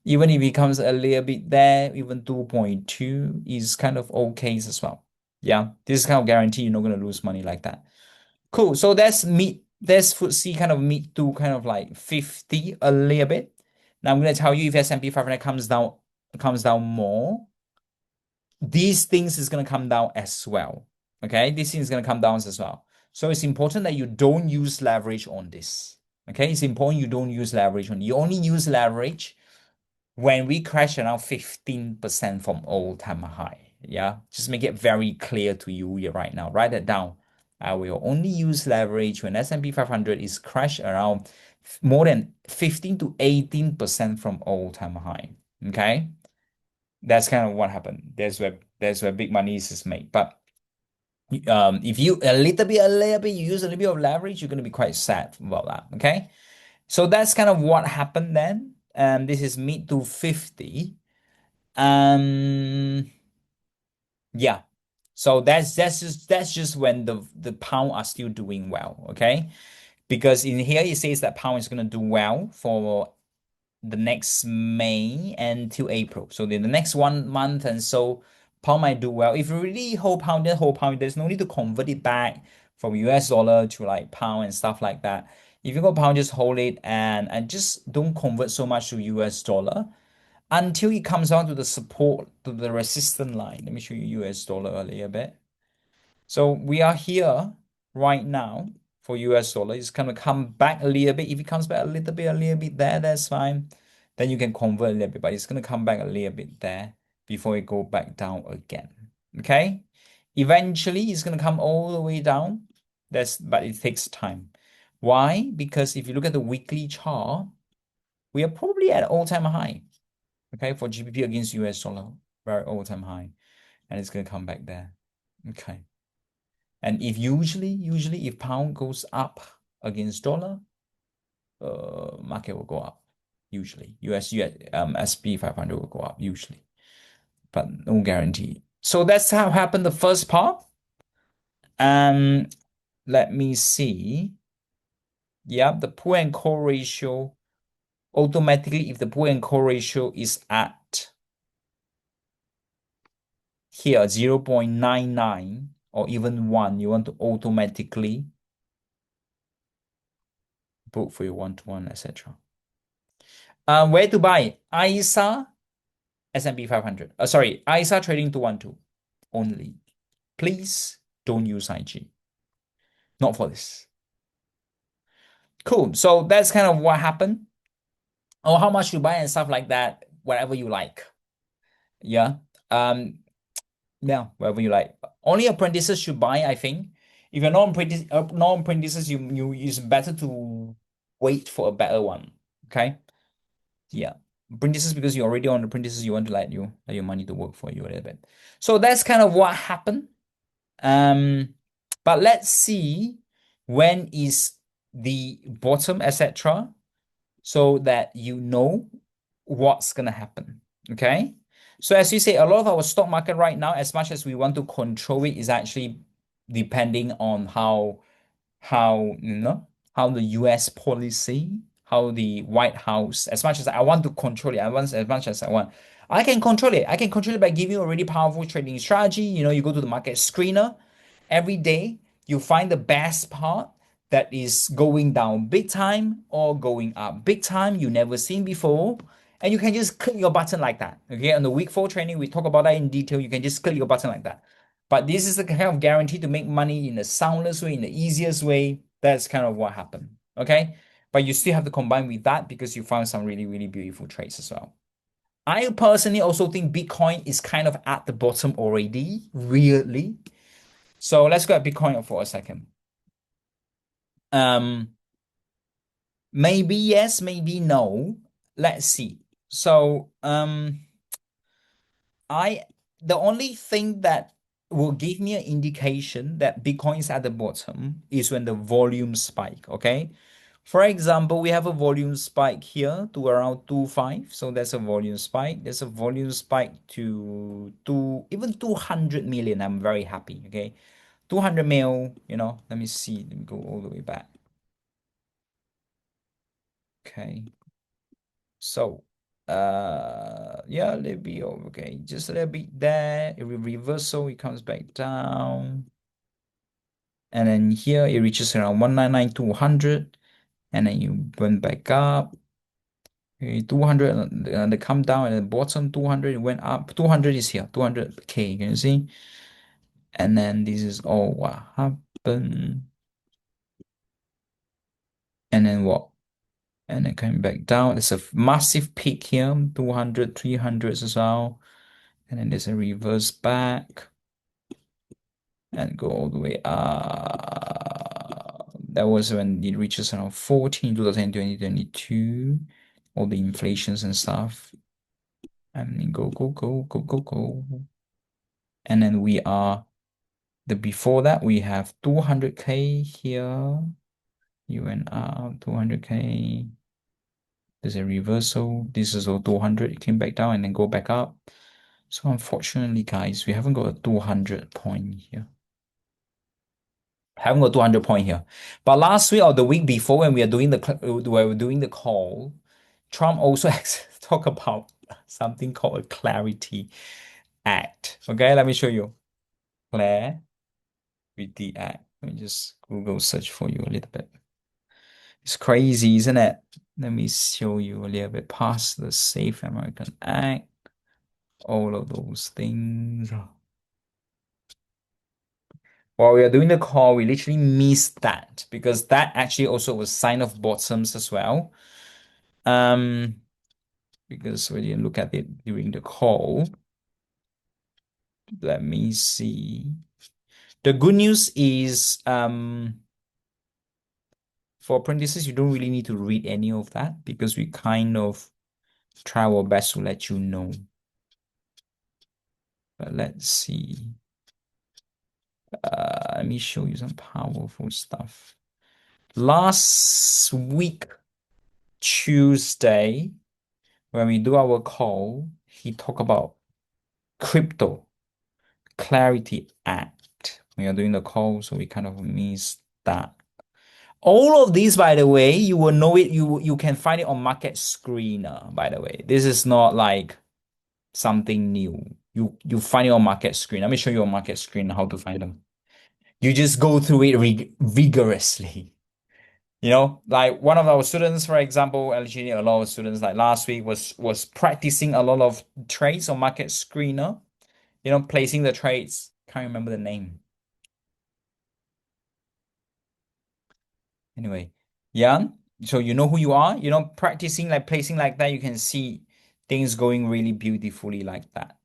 Even if it comes a little bit there, even 2.2 is kind of okay as well. Yeah, this is kind of guarantee you're not going to lose money like that. Cool. So that's mid There's FTSE kind of mid to kind of like 50 a little bit. Now I'm going to tell you if S&P 500 comes down more, these things is going to come down as well. Okay, this thing is going to come down as well. So it's important that you don't use leverage on this. Okay, it's important you don't use leverage on. You only use leverage when we crash around 15% from all-time high. Yeah, just make it very clear to you here right now. Write it down. I will only use leverage when S&P 500 is crashed around more than 15 to 18% from all-time high. Okay, that's kind of what happened. That's where big money is made. But if you a little bit, you use a little bit of leverage, you're gonna be quite sad about that. Okay, so that's kind of what happened then. This is mid to 50. Um, yeah. So that's just when the pound are still doing well. Okay, because in here it says that pound is gonna do well for the next May until April. So in the next 1 month and so pound might do well. If you really hold pound, then hold pound. There's no need to convert it back from US dollar to like pound and stuff like that. If you go pound, just hold it and just don't convert so much to US dollar until it comes down to the support to the resistance line. Let me show you US dollar a little bit. So we are here right now for US dollar. It's gonna come back a little bit. If it comes back a little bit there, that's fine. Then you can convert a little bit, but it's gonna come back a little bit there before it go back down again. Okay? Eventually, it's gonna come all the way down. But it takes time. Why? Because if you look at the weekly chart, we are probably at all-time high. Okay, for GBP against US dollar, very all-time high, and it's gonna come back there. Okay. And if usually if pound goes up against dollar, market will go up. Usually, SP 500 will go up usually, but no guarantee. So that's how happened the first part. Um, Let me see. Yeah, the pull and call ratio automatically, if the pull and call ratio is at here 0.99 or even 1, you want to automatically book for your one-to-one, etc. Where to buy? ISA S&P 500. Sorry, ISA trading 212 only. Please don't use IG. Not for this. Cool. So that's kind of what happened. Or how much you buy and stuff like that. Whatever you like. Yeah. Um. Yeah. Whatever you like. Only apprentices should buy, I think. If you're non-apprentices, you it's better to wait for a better one. Okay. Yeah. Apprentices, because you're already on apprentices, you want to let your money to work for you a little bit. So that's kind of what happened. Um, but let's see when is the bottom, etc., so that you know what's gonna happen. Okay. So as you say, a lot of our stock market right now, as much as we want to control it, is actually depending on how the US policy, how the White House, as much as I want to control it, as much as I want, I can control it. I can control it by giving you a really powerful trading strategy. You go to the market screener every day, you find the best part that is going down big time or going up big time you never seen before. And you can just click your button like that. Okay. On the week 4 training, we talk about that in detail. You can just click your button like that. But this is the kind of guarantee to make money in the soundless way, in the easiest way. That's kind of what happened. Okay. But you still have to combine with that because you found some really, really beautiful trades as well. I personally also think Bitcoin is kind of at the bottom already, really. So let's go at Bitcoin for a second. Um, Maybe yes, maybe no. Let's see. So, I the only thing that will give me an indication that Bitcoin is at the bottom is when the volume spike. Okay. For example, we have a volume spike here to around 2.5. So that's a volume spike. There's a volume spike to even 200 million. I'm very happy. Okay. 200 mil, let me see. Let me go all the way back. Okay. So, yeah, a little bit over, okay, just a little bit there. It will reverse, so it comes back down. And then here it reaches around 199,200, and then you went back up. Okay, 200 and they come down at the bottom 200 it went up 200 is here 200K, can you see? And then this is all what happened. And then what? And then coming back down, there's a massive peak here, 200, 300 as well. And then there's a reverse back and go all the way up. That was when it reaches around 14, 2022, all the inflations and stuff. And then go, go, go, go, go, go. And then we are the before that we have 200K here. You went up 200K. There's a reversal. This is all 200. It came back down and then go back up. So unfortunately, guys, we haven't got a 200 point here. Haven't got 200 point here. But last week or the week before, when we are doing the call, Trump also talked about something called a Clarity Act. Okay, let me show you. Clarity Act. Let me just Google search for you a little bit. It's crazy, isn't it? Let me show you a little bit past the Safe American Act, all of those things. While we are doing the call, we literally missed that because that actually also was sign of bottoms as well. Because we didn't look at it during the call. Let me see. The good news is for apprentices, you don't really need to read any of that because we kind of try our best to let you know. But let's see. Let me show you some powerful stuff. Last week, Tuesday, when we do our call, he talked about crypto clarity act. We are doing the call, so we kind of missed that. All of these, by the way, you will know it. You can find it on Market Screener, by the way. This is not like something new. You find it on Market Screen. Let me show you on Market Screen how to find them. You just go through it vigorously. You know, like one of our students, for example, actually a lot of students like last week was practicing a lot of trades on Market Screener, you know, placing the trades. Can't remember the name. Anyway, yeah. So you know who you are, you know, practicing like placing like that, you can see things going really beautifully like that.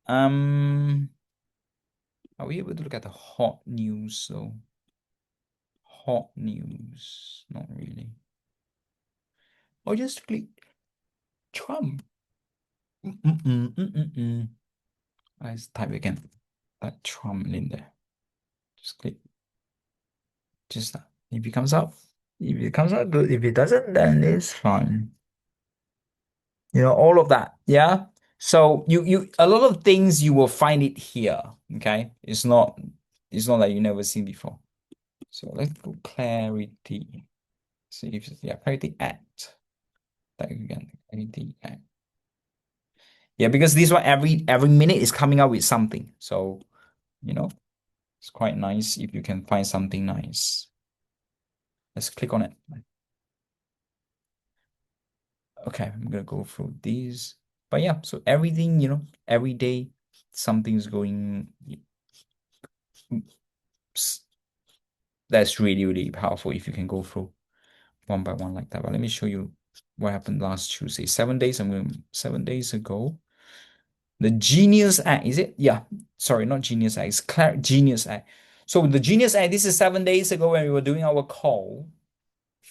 Are we able to look at the hot news? So hot news, not really. Or just click Trump. Let's type again. That Trump in there. Just click. Just that. If it comes out, if it comes out good. If it doesn't, then it's fine. You know, all of that. Yeah. So you a lot of things you will find it here. Okay. It's not like you never seen before. So let's go clarity. See if yeah, clarity act. That again, clarity act. Yeah, because this one every minute is coming out with something. So, you know, it's quite nice if you can find something nice. Let's click on it. Okay, I'm gonna go through these. But yeah, so everything, you know, every day something's going that's really, really powerful if you can go through one by one like that. But let me show you what happened last Tuesday. 7 days ago. The Genius Act, is it? Yeah. Sorry, not Genius Act. It's Genius Act. So the Genius Act, this is 7 days ago when we were doing our call,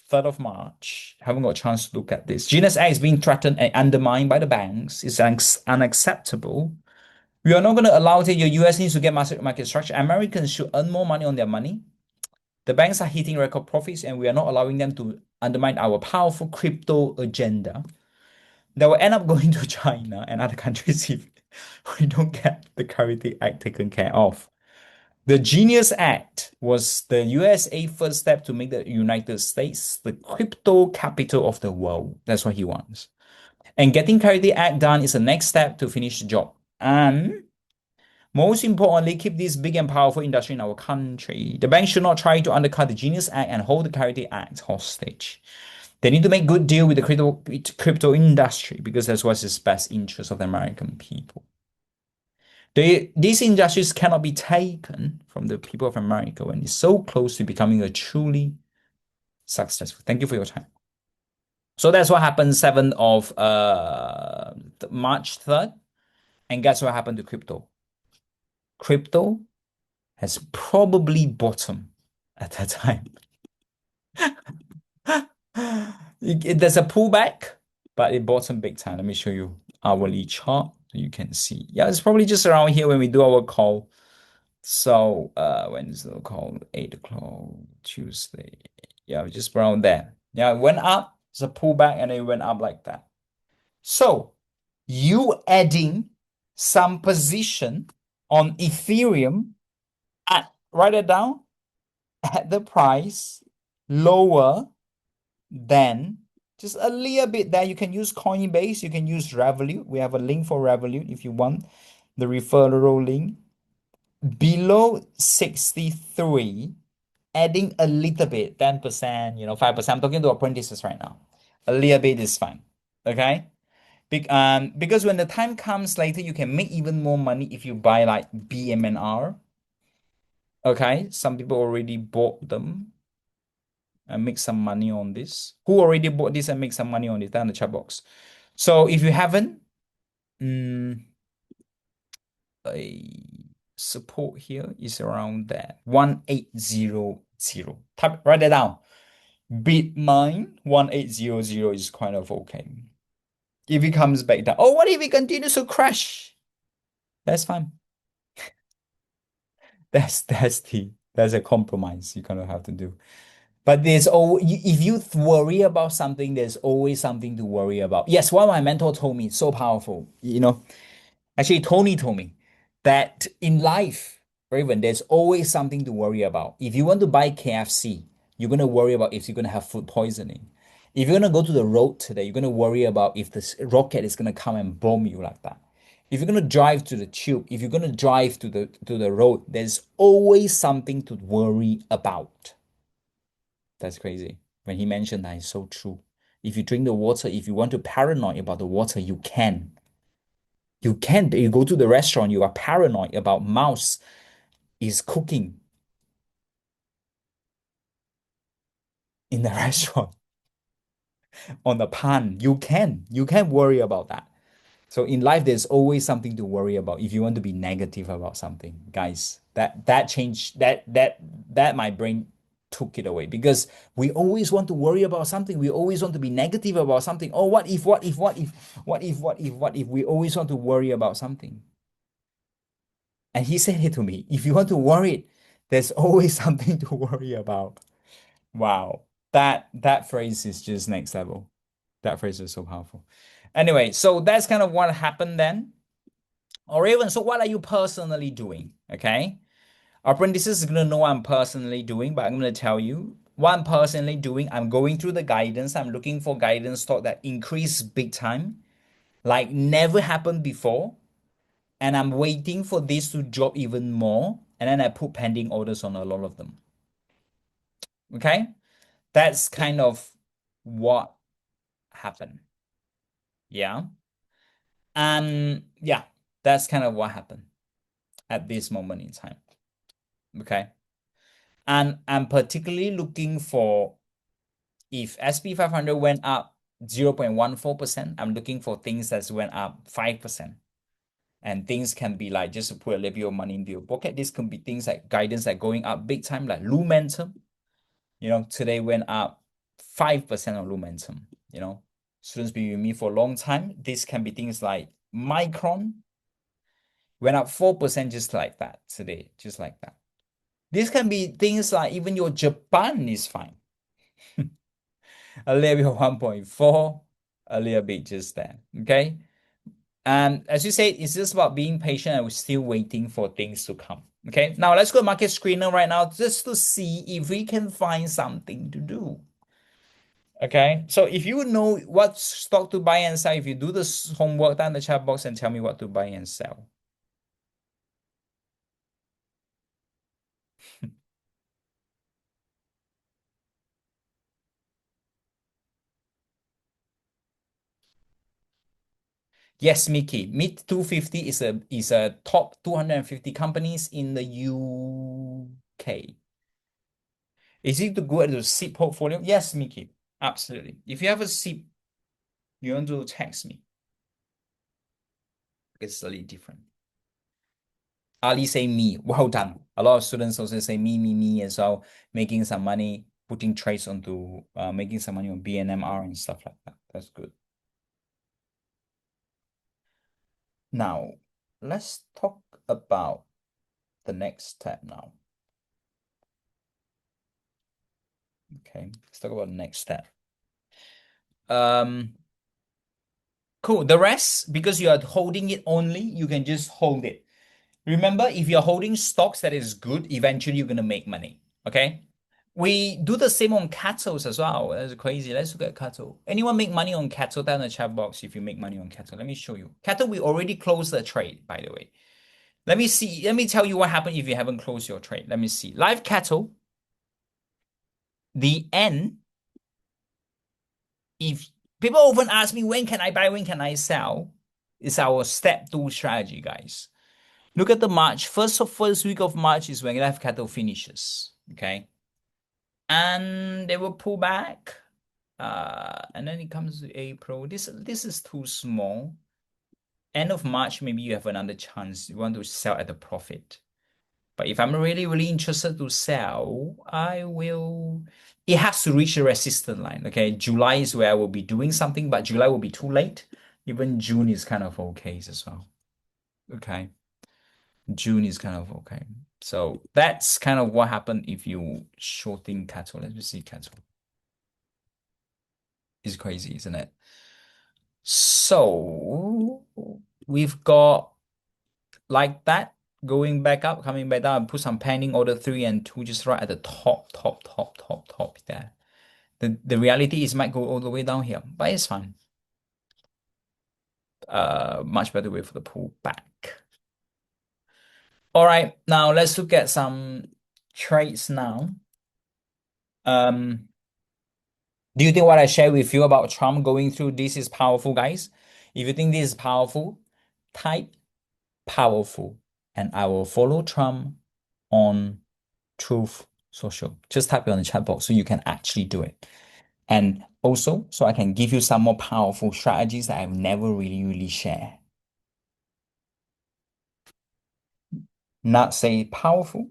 3rd of March. Haven't got a chance to look at this. Genius Act is being threatened and undermined by the banks. It's unacceptable. We are not going to allow that your US needs to get market structure. Americans should earn more money on their money. The banks are hitting record profits, and we are not allowing them to undermine our powerful crypto agenda that will end up going to China and other countries if we don't get the Clarity Act taken care of. The Genius Act was the USA first step to make the United States the crypto capital of the world. That's what he wants. And getting Clarity Act done is the next step to finish the job. And Most importantly, keep this big and powerful industry in our country. The bank should not try to undercut the Genius Act and hold the Clarity Act hostage. They need to make good deal with the crypto industry because that's what's the best interest of the American people. These industries cannot be taken from the people of America when it's so close to becoming a truly successful. Thank you for your time. So that's what happened 7th of March 3rd. And guess what happened to crypto? Crypto has probably bottomed at that time. There's a pullback, but it bottomed big time. Let me show you hourly chart so you can see. Yeah, it's probably just around here when we do our call. So when's the call? 8 o'clock Tuesday. Yeah, just around there. Yeah, it went up. It's a pullback and it went up like that. So you adding some position on Ethereum write it down at the price lower than just a little bit there. You can use Coinbase, you can use Revolut. We have a link for Revolut if you want the referral link. Below 63, adding a little bit, 10%, 5%. I'm talking to apprentices right now. A little bit is fine. Okay? Because when the time comes later, you can make even more money if you buy like BMNR. Okay, some people already bought them and make some money on this. Who already bought this and make some money on it? Down in the chat box. So if you haven't, a support here is around that 1800. Write that down. Bitmine 1800 is kind of okay. If it comes back down, oh, what if it continues to crash? That's fine. That's a compromise you kind of have to do. But if you worry about something, there's always something to worry about. Yes, what my mentor told me, so powerful. Actually, Tony told me that in life, Raven, there's always something to worry about. If you want to buy KFC, you're going to worry about if you're going to have food poisoning. If you're going to go to the road today, you're going to worry about if this rocket is going to come and bomb you like that. If you're going to drive to the tube, if you're going to drive to the road, there's always something to worry about. That's crazy. When he mentioned that, it's so true. If you drink the water, if you want to paranoid about the water, you can. You can. You go to the restaurant, you are paranoid about mouse is cooking in the restaurant on the pan. You can. You can worry about that. So in life, there's always something to worry about. If you want to be negative about something, guys, that changed that my brain took it away because we always want to worry about something. We always want to be negative about something. Oh, what if, what if, what if, what if, what if, what if? We always want to worry about something. And he said it to me. If you want to worry, there's always something to worry about. Wow. That phrase is just next level. That phrase is so powerful. Anyway, so that's kind of what happened then. Or even, so what are you personally doing? Okay. Apprentices is going to know what I'm personally doing, but I'm going to tell you what I'm personally doing. I'm going through the guidance. I'm looking for guidance stock that increase big time, like never happened before. And I'm waiting for this to drop even more. And then I put pending orders on a lot of them. Okay. That's kind of what happened. Yeah. Yeah, that's kind of what happened at this moment in time. Okay. And I'm particularly looking for if SP 500 went up 0.14%, I'm looking for things that's went up 5%. And things can be like just to put a little bit of money into your pocket. This can be things like guidance like going up big time, like Lumentum. Today went up 5% on Lumentum. Students been with me for a long time. This can be things like Micron went up 4% just like that today, just like that. This can be things like even your Japan is fine. A little bit of 1.4, a little bit just there. Okay. And as you said, it's just about being patient and we're still waiting for things to come. Okay. Now let's go to market screener right now just to see if we can find something to do. Okay. So if you know what stock to buy and sell, if you do this homework down in the chat box and tell me what to buy and sell. Yes, Mickey. Mid 250 is a top 250 companies in the UK. Is it good to SIP portfolio? Yes, Mickey. Absolutely. If you have a SIP, you want to text me. It's slightly different. Ali say me. Well done. A lot of students also say me as well, making some money, putting trades onto making some money on BNMR and stuff like that. That's good. Now, let's talk about the next step now. Okay, let's talk about the next step. Um, cool. The rest, because you are holding it only, you can just hold it. Remember, if you're holding stocks that is good, eventually you're gonna make money. Okay. We do the same on cattle as well. That's crazy. Let's look at cattle. Anyone make money on cattle? Down in the chat box if you make money on cattle. Let me show you. Cattle, we already closed the trade, by the way. Let me see. Let me tell you what happened if you haven't closed your trade. Let me see. Live cattle, the end, if people often ask me, when can I buy, when can I sell? It's our step two strategy, guys. Look at the March. First week of March is when live cattle finishes. Okay. And they will pull back. And then it comes to April. This is too small. End of March, maybe you have another chance. You want to sell at a profit. But if I'm really, really interested to sell, I will. It has to reach the resistance line. Okay, July is where I will be doing something, but July will be too late. Even June is kind of okay as well. Okay, June is kind of okay. So that's kind of what happened if you shorting cattle. Let me see cattle. It's crazy, isn't it? So we've got like that going back up, coming back down, and put some pending order 3 and 2 just right at the top there. The reality is it might go all the way down here, but it's fine. Much better way for the pull back. All right, now let's look at some trades now. Um, do you think what I shared with you about Trump going through this is powerful, guys? If you think this is powerful, type powerful, and I will follow Trump on Truth Social. Just type it on the chat box so you can actually do it. And also, so I can give you some more powerful strategies that I've never really shared. Not say powerful.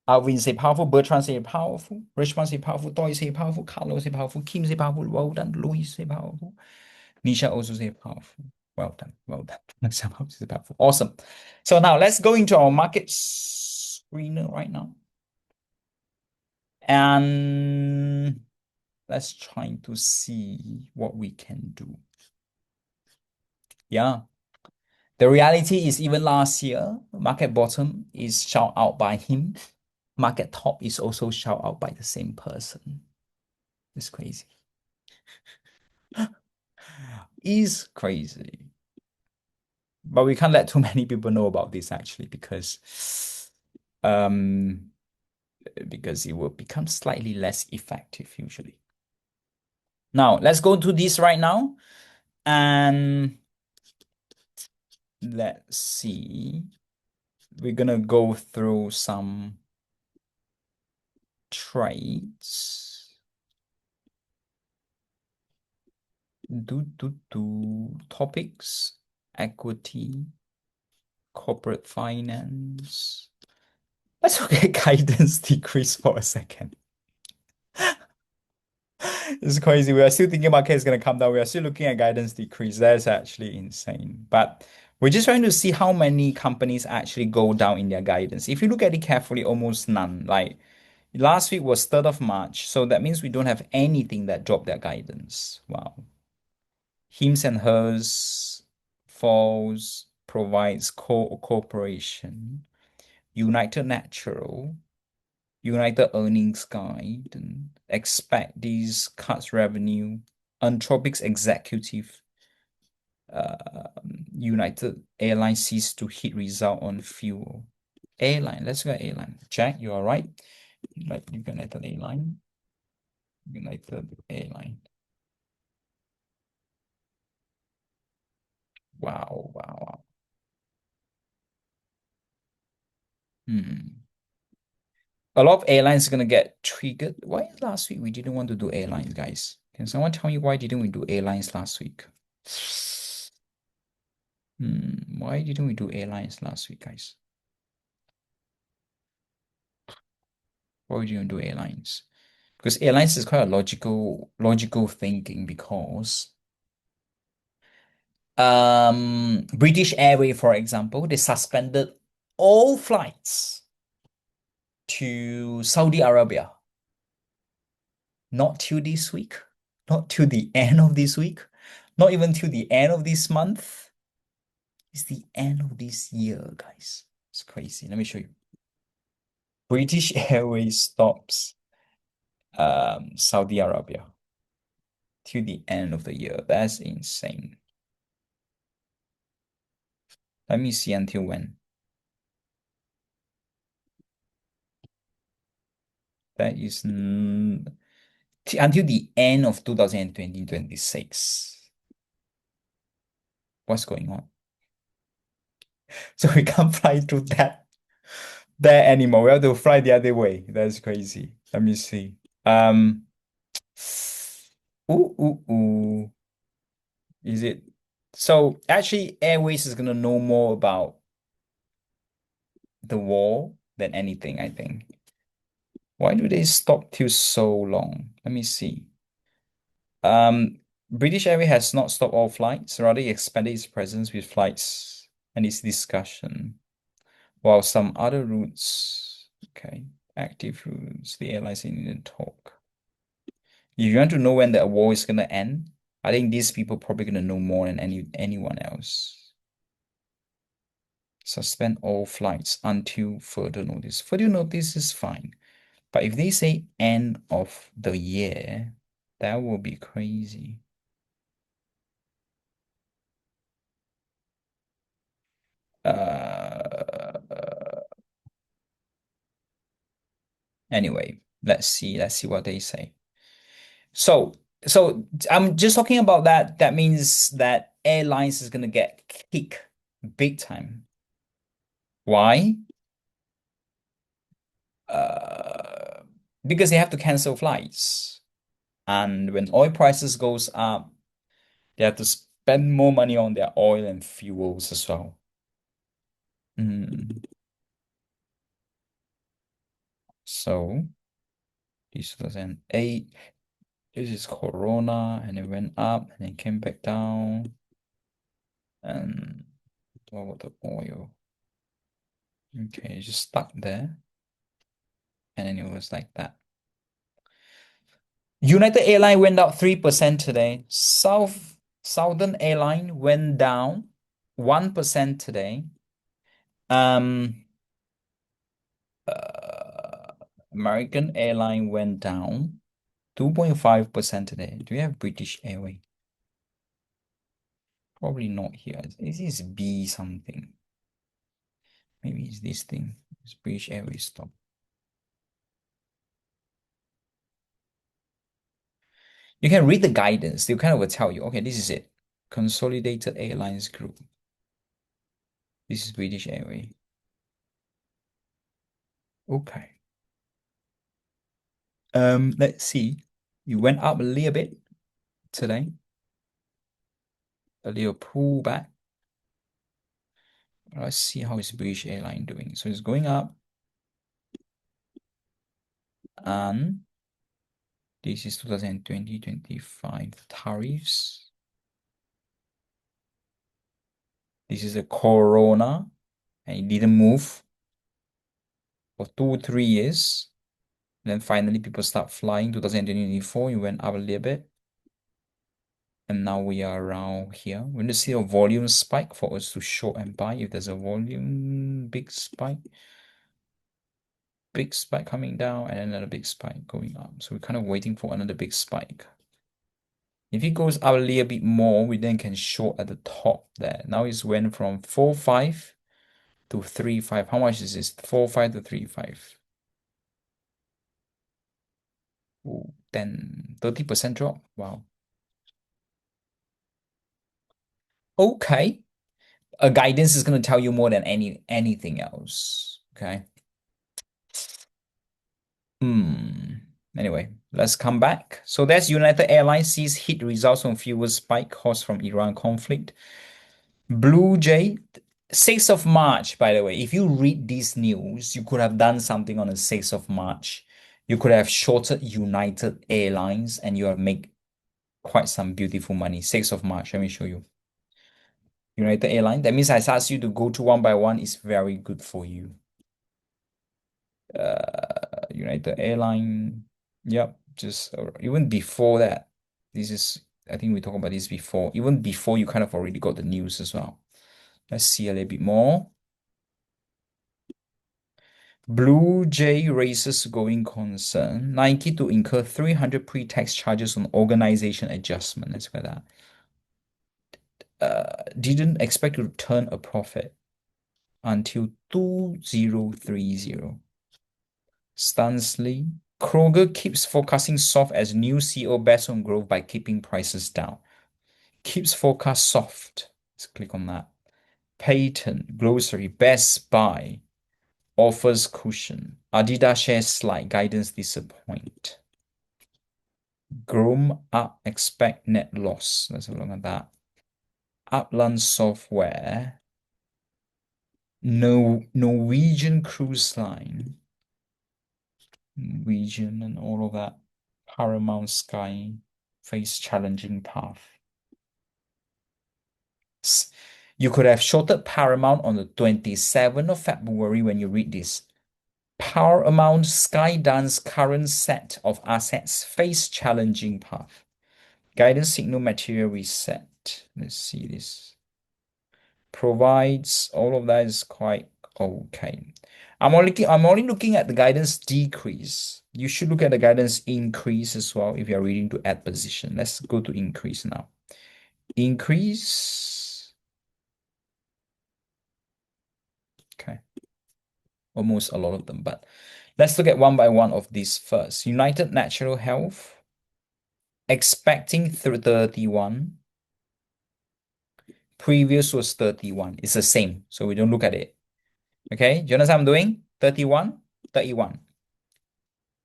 Alvin say powerful. Bertrand say powerful. Richmond say powerful. Toy say powerful. Carlos say powerful. Kim say powerful. Well done. Louis say powerful. Nisha also say powerful. Well done. Well done. Somehow say powerful. Awesome. So now let's go into our market screener right now. And let's try to see what we can do. Yeah. The reality is even last year, market bottom is shout out by him. Market top is also shout out by the same person. It's crazy. Is crazy. But we can't let too many people know about this actually um because it will become slightly less effective usually. Now, let's go to this right now and let's see. We're gonna go through some trades. Topics, equity, corporate finance. Let's look at guidance decrease for a second. It's crazy. We are still thinking market is going to come down. We are still looking at guidance decrease. That's actually insane. But we're just trying to see how many companies actually go down in their guidance. If you look at it carefully, almost none. Like last week was 3rd of March. So that means we don't have anything that dropped their guidance. Wow. Hims and Hers falls, provides cooperation. United Natural, United Earnings Guide, and expect these cuts revenue. Anthropics Executive, United Airlines ceased to hit result on fuel. Airline, let's go airline. Jack, you are right. United Airline. United Airline. Wow, wow, wow. Hmm. A lot of airlines are gonna get triggered. Why last week we didn't want to do airlines, guys? Can someone tell me why didn't we do airlines last week? Why didn't we do airlines last week, guys? Why didn't we do airlines? Because airlines is quite a logical thinking because British Airways, for example, they suspended all flights to Saudi Arabia, not till this week, not till the end of this week, not even till the end of this month. It's the end of this year, guys. It's crazy. Let me show you. British Airways stops Saudi Arabia till the end of the year. That's insane. Let me see until when. That is until the end of 2026. What's going on? So we can't fly through that there anymore. We have to fly the other way. That's crazy. Let me see. Um, ooh, ooh, ooh. Is it? So actually, Airways is gonna know more about the war than anything, I think. Why do they stop till so long? Let me see. Um, British Airways has not stopped all flights, rather it expanded its presence with flights and its discussion. While some other routes, okay, active routes, the airlines didn't talk. If you want to know when the war is gonna end, I think these people probably gonna know more than anyone else. Suspend all flights until further notice. Further notice is fine. But if they say end of the year, that will be crazy. Uh, anyway, let's see what they say. So, so I'm just talking about that. That means that airlines is gonna get kicked big time. Why? Uh, because they have to cancel flights. And when oil prices goes up, they have to spend more money on their oil and fuels as well. Mm. So this 2008, this is Corona, and it went up and it came back down. And what about the oil? Okay, it's just stuck there. And then it was like that. United Airline went up 3% today. Southern Airline went down 1% today. Um, uh, American Airline went down 2.5% today. Do you have British Airways? Probably not here. This is B something. Maybe it's this thing. It's British Airways stop. You can read the guidance. They kind of will tell you, okay, this is it. Consolidated Airlines Group. This is British Airways. Okay. Let's see. You went up a little bit today, a little pullback. Let's see how is British Airline doing. So it's going up, and this is 2020-25 tariffs. This is a Corona, and it didn't move for 2, 3 years. And then finally, people start flying. 2024, it went up a little bit. And now we are around here. We're going to see a volume spike for us to short and buy. If there's a volume big spike coming down, and another big spike going up. So we're kind of waiting for another big spike. If it goes up a little bit more, we then can short at the top there. Now it's went from 4.5 to 3.5. How much is this? 4.5 to 3.5. Ooh, 30% drop. Wow. Okay. A guidance is going to tell you more than anything else. Okay. Hmm. Anyway, let's come back. So that's United Airlines sees hit results from fuel spike caused from Iran conflict. Blue Jay, 6th of March, by the way, if you read this news, you could have done something on the 6th of March. You could have shorted United Airlines and you have made quite some beautiful money. 6th of March, let me show you. United Airlines. That means I asked you to go to one by one. It's very good for you. United Airline. Yep, just even before that. This is, I think we talked about this before. Even before you kind of already got the news as well. Let's see a little bit more. Blue Jay raises going concern. Nike to incur 300 pre-tax charges on organization adjustment. Let's look at that. Didn't expect to turn a profit until 2030. Stanley. Kroger keeps forecasting soft as new CEO bets on growth by keeping prices down. Keeps forecast soft. Let's click on that. Payton, Grocery, Best Buy offers cushion. Adidas shares slide, guidance disappoint. Grom up, expect net loss. Let's have a look at that. Upland Software. No Norwegian Cruise Line. Norwegian and all of that. Paramount Sky face challenging path. You could have shorted Paramount on the 27th of February when you read this. Paramount Skydance current set of assets face challenging path. Guidance signal material reset. Let's see this. Provides all of that is quite okay. I'm only looking at the guidance decrease. You should look at the guidance increase as well if you're reading to add position. Let's go to increase now. Increase. Okay. Almost a lot of them, but let's look at one by one of these first. United Natural Health. Expecting 31. Previous was 31. It's the same, so we don't look at it. Okay, do you understand what I'm doing? 31, 31.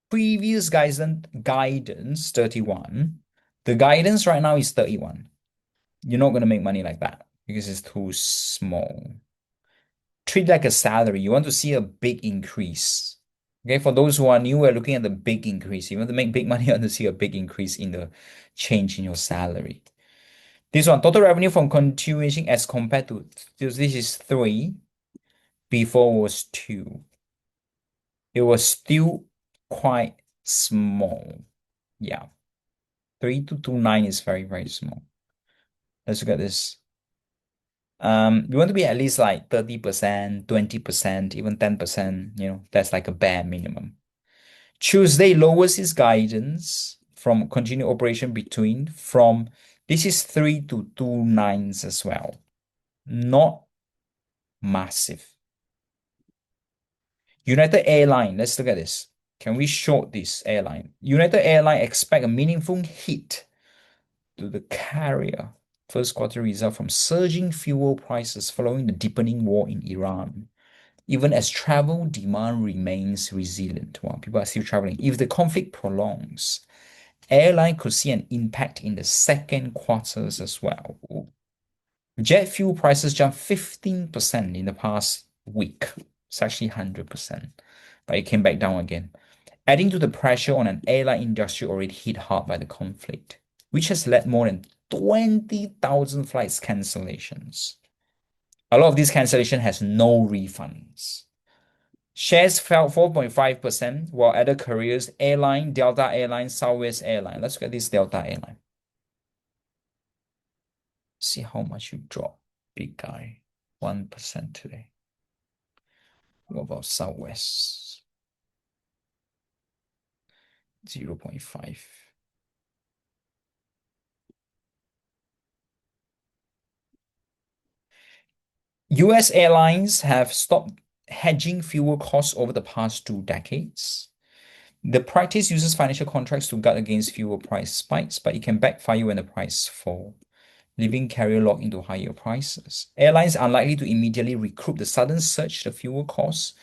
Previous guidance 31. The guidance right now is 31. You're not going to make money like that because it's too small. Treat it like a salary. You want to see a big increase. Okay, for those who are new, we're looking at the big increase. You want to make big money, you want to see a big increase in the change in your salary. This one, total revenue from continuation as compared to this is 3, before was 2. It was still quite small. Yeah. 3229 is very, very small. Let's look at this. We want to be at least like 30%, 20%, even 10%, that's like a bare minimum. Tuesday lowers its guidance from continued operation from this is 3 to 2 nines as well. Not massive. United Airline, let's look at this. Can we short this airline? United Airline expect a meaningful hit to the carrier. First quarter result from surging fuel prices following the deepening war in Iran. Even as travel demand remains resilient, while people are still traveling. If the conflict prolongs, airline could see an impact in the second quarters as well. Jet fuel prices jumped 15% in the past week. It's actually 100%, but it came back down again, adding to the pressure on an airline industry already hit hard by the conflict, which has led more than 20,000 flights cancellations. A lot of these cancellation has no refunds. Shares fell 4.5%, while other carriers, airline, Delta Airlines, Southwest Airline. Let's look at this Delta Airline. See how much you drop, big guy. 1% today. What about Southwest? 0.5. US airlines have stopped hedging fuel costs over the past 2 decades. The practice uses financial contracts to guard against fuel price spikes, but it can backfire when the price fall. leaving carrier locked into higher prices. Airlines are unlikely to immediately recoup the sudden surge the fuel costs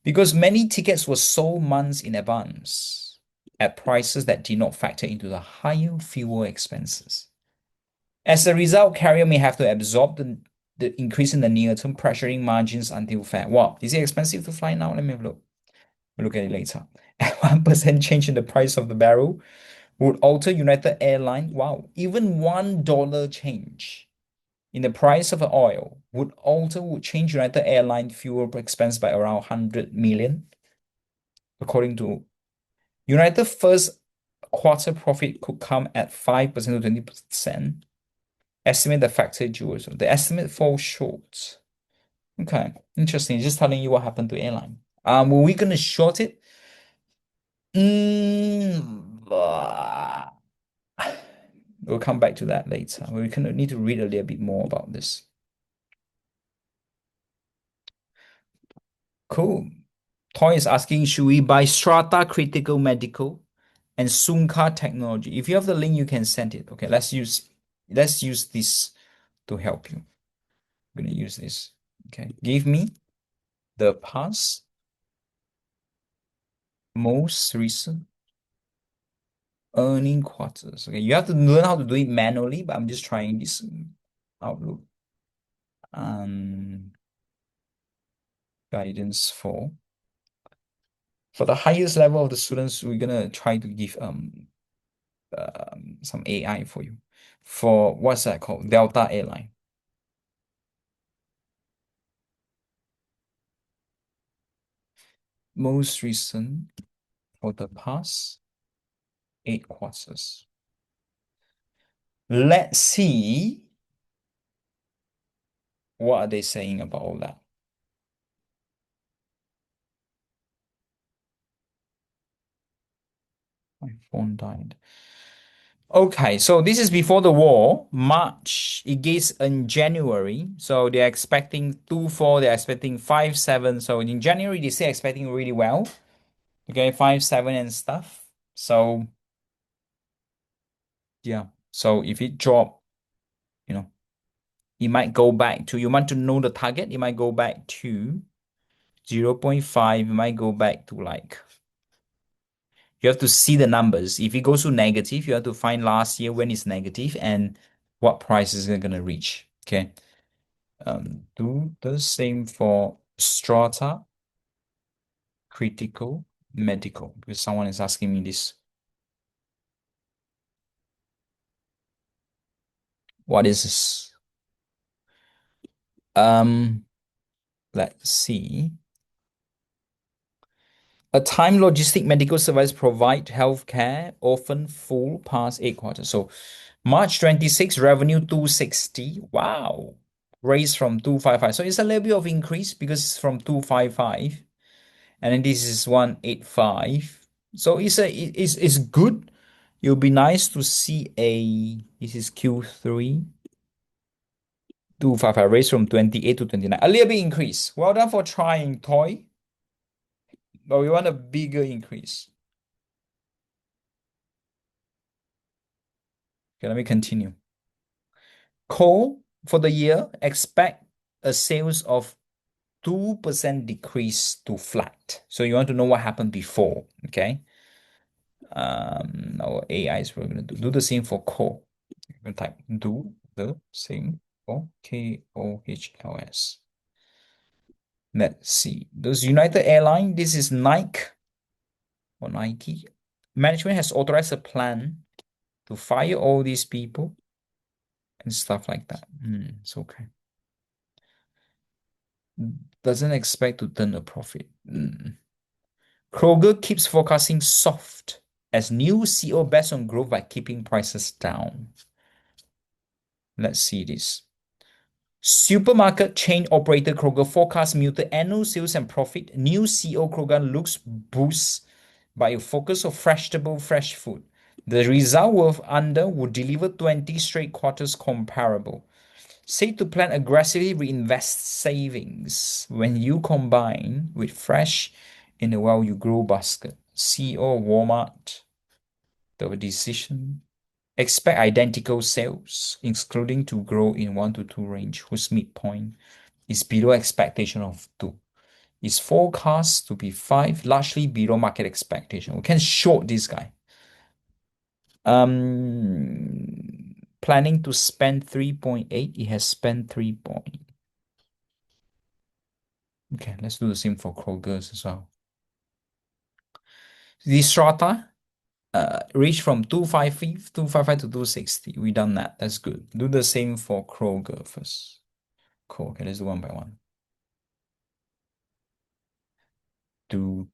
because many tickets were sold months in advance at prices that did not factor into the higher fuel expenses. As a result, carrier may have to absorb the increase in the near term, pressuring margins until fare. Wow, is it expensive to fly now? Let me have a look. We'll look at it later. At 1% change in the price of the barrel would alter United Airlines. Wow, even $1 change in the price of the oil would change United Airlines fuel expense by around 100 million, according to United first quarter profit could come at 5% to 20%. Estimate the factor jewels. The estimate falls short. Okay, interesting. Just telling you what happened to airline. Were we gonna short it? Bah. We'll come back to that later. We kind of need to read a little bit more about this. Cool. Toy is asking, should we buy Strata Critical Medical and Sunka Technology? If you have the link, you can send it. Okay, let's use this to help you. I'm gonna use this. Okay, give me the past most recent earning quarters. Okay, you have to learn how to do it manually, but I'm just trying this Outlook um guidance for the highest level of the students. We're gonna try to give some AI for you. For what's that called? Delta Airline. Most recent for the past 8 quarters. Let's see what are they saying about all that. My phone died. Okay, so this is before the war, March. It gets in January. So they're expecting 2.4, they're expecting 5.7. So in January, they say expecting really well. Okay, 5.7 and stuff. So yeah. So if it drop, you know, it might go back to, you want to know the target, it might go back to 0.5, it might go back to like, you have to see the numbers. If it goes to negative, you have to find last year when it's negative and what price is it gonna reach. Okay. Do the same for strata, critical, medical, because someone is asking me this. What is this? Um, let's see. A time logistic medical service provide healthcare often full past 8 quarters. So March 26 revenue 260. Wow. Raised from 255. So it's a little bit of increase because it's from 255. And then this is 185. So it's good. It'll be nice to see this is Q3. 255 raised from 28 to 29. A little bit increase. Well done for trying, Toy. But we want a bigger increase. Okay, let me continue. Coal for the year, expect a sales of 2% decrease to flat. So you want to know what happened before, okay? Our AI is we're gonna do the same for coal. We're gonna type do the same for KOHLS. Let's see. Those United Airlines, this is Nike or Nike. Management has authorized a plan to fire all these people and stuff like that. It's okay. Doesn't expect to turn a profit. Kroger keeps forecasting soft as new CEO bets on growth by keeping prices down. Let's see this. Supermarket chain operator Kroger forecasts muted annual sales and profit. New CEO Kroger looks boost by a focus of vegetable fresh food. The result would deliver 20 straight quarters comparable. Said to plan aggressively reinvest savings when you combine with fresh in the While You Grow basket. CEO of Walmart, the decision Expect identical sales, excluding to grow in 1 to 2 range, whose midpoint is below expectation of 2. Is forecast to be 5, largely below market expectation. We can short this guy. Planning to spend 3.8. It has spent 3 point. Okay, let's do the same for Kroger's as well. The strata reach from 255 to 260. We done that. That's good. Do the same for Kroger first. Cool. Okay, let's do one by one. Do.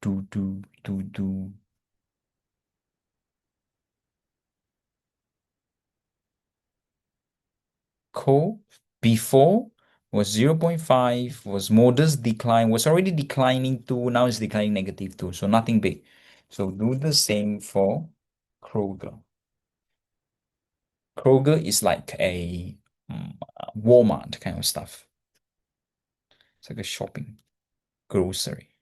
Cool. Before was 0.5, was modest decline, was already declining 2, now it's declining -2. So nothing big. So do the same for Kroger. Kroger is like a Walmart kind of stuff. It's like a shopping grocery.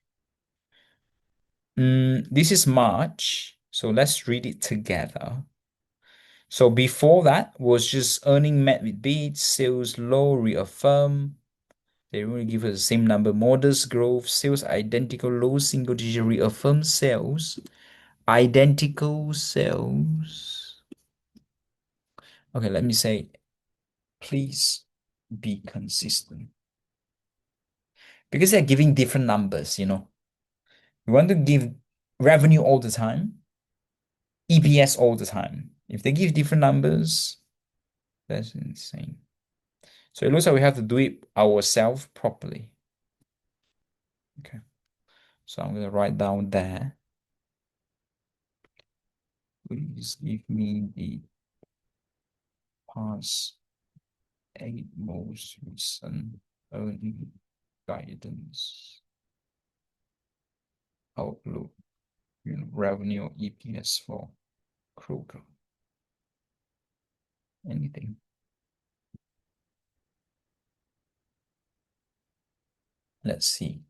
This is March, so let's read it together. So before that was just earning met with beats, sales low, reaffirm. They only give us the same number, modest growth, sales identical, low single digit, reaffirm sales, identical sales. Okay, let me say, please be consistent. Because they're giving different numbers, you know. We want to give revenue all the time, EPS all the time. If they give different numbers, that's insane. So it looks like we have to do it ourselves properly. Okay. So I'm gonna write down there. Please give me the past 8 most recent earning guidance, outlook, revenue, EPS for Kroger. Anything. Let's see.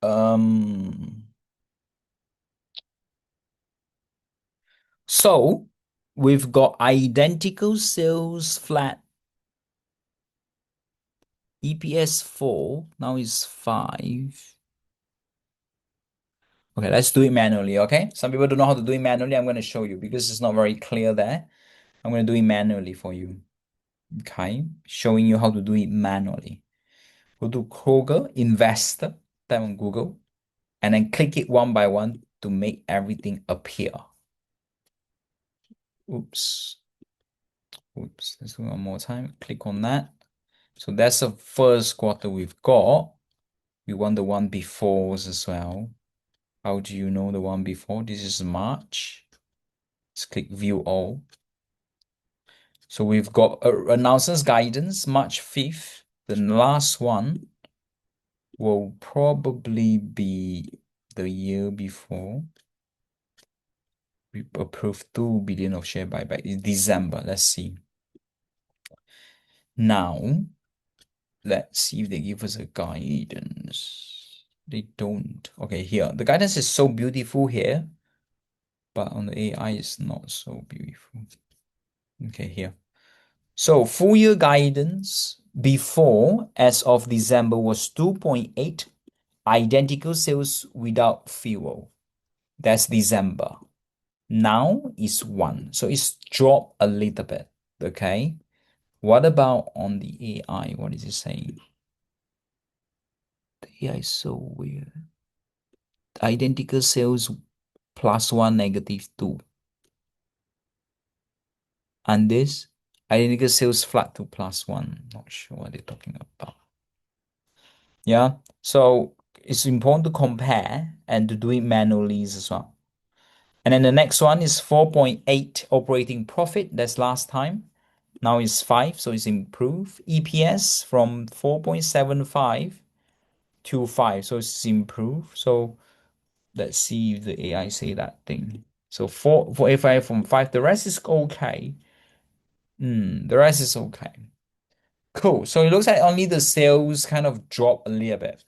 Um, so we've got identical sales flat, EPS 4, now is 5. Okay, let's do it manually, okay? Some people don't know how to do it manually. I'm going to show you because it's not very clear there. I'm going to do it manually for you. Okay, showing you how to do it manually. Go to Kroger Investor, type on Google, and then click it one by one to make everything appear. Oops. Oops. Let's do one more time. Click on that. So that's the first quarter we've got. We want the one before as well. How do you know the one before? This is March. Let's click View All. So we've got announcements guidance, March 5th. The last one will probably be the year before. We approved 2 billion of share buyback in December. Let's see. Now, let's see if they give us a guidance. They don't. Okay, here. The guidance is so beautiful here, but on the AI it's not so beautiful. Okay, here. So full year guidance before as of December was 2.8 identical sales without fuel. That's December. Now is 1. So it's dropped a little bit. Okay. What about on the AI? What is it saying? The AI is so weird. Identical sales +1 -2. And this identical sales flat to +1. Not sure what they're talking about. Yeah. So it's important to compare and to do it manually as well. And then the next one is 4.8 operating profit. That's last time. Now it's 5, so it's improved. EPS from 4.75 to 5, so it's improved. So let's see if the AI say that thing. So 4.85 from 5. The rest is okay. The rest is okay. Cool. So it looks like only the sales kind of drop a little bit.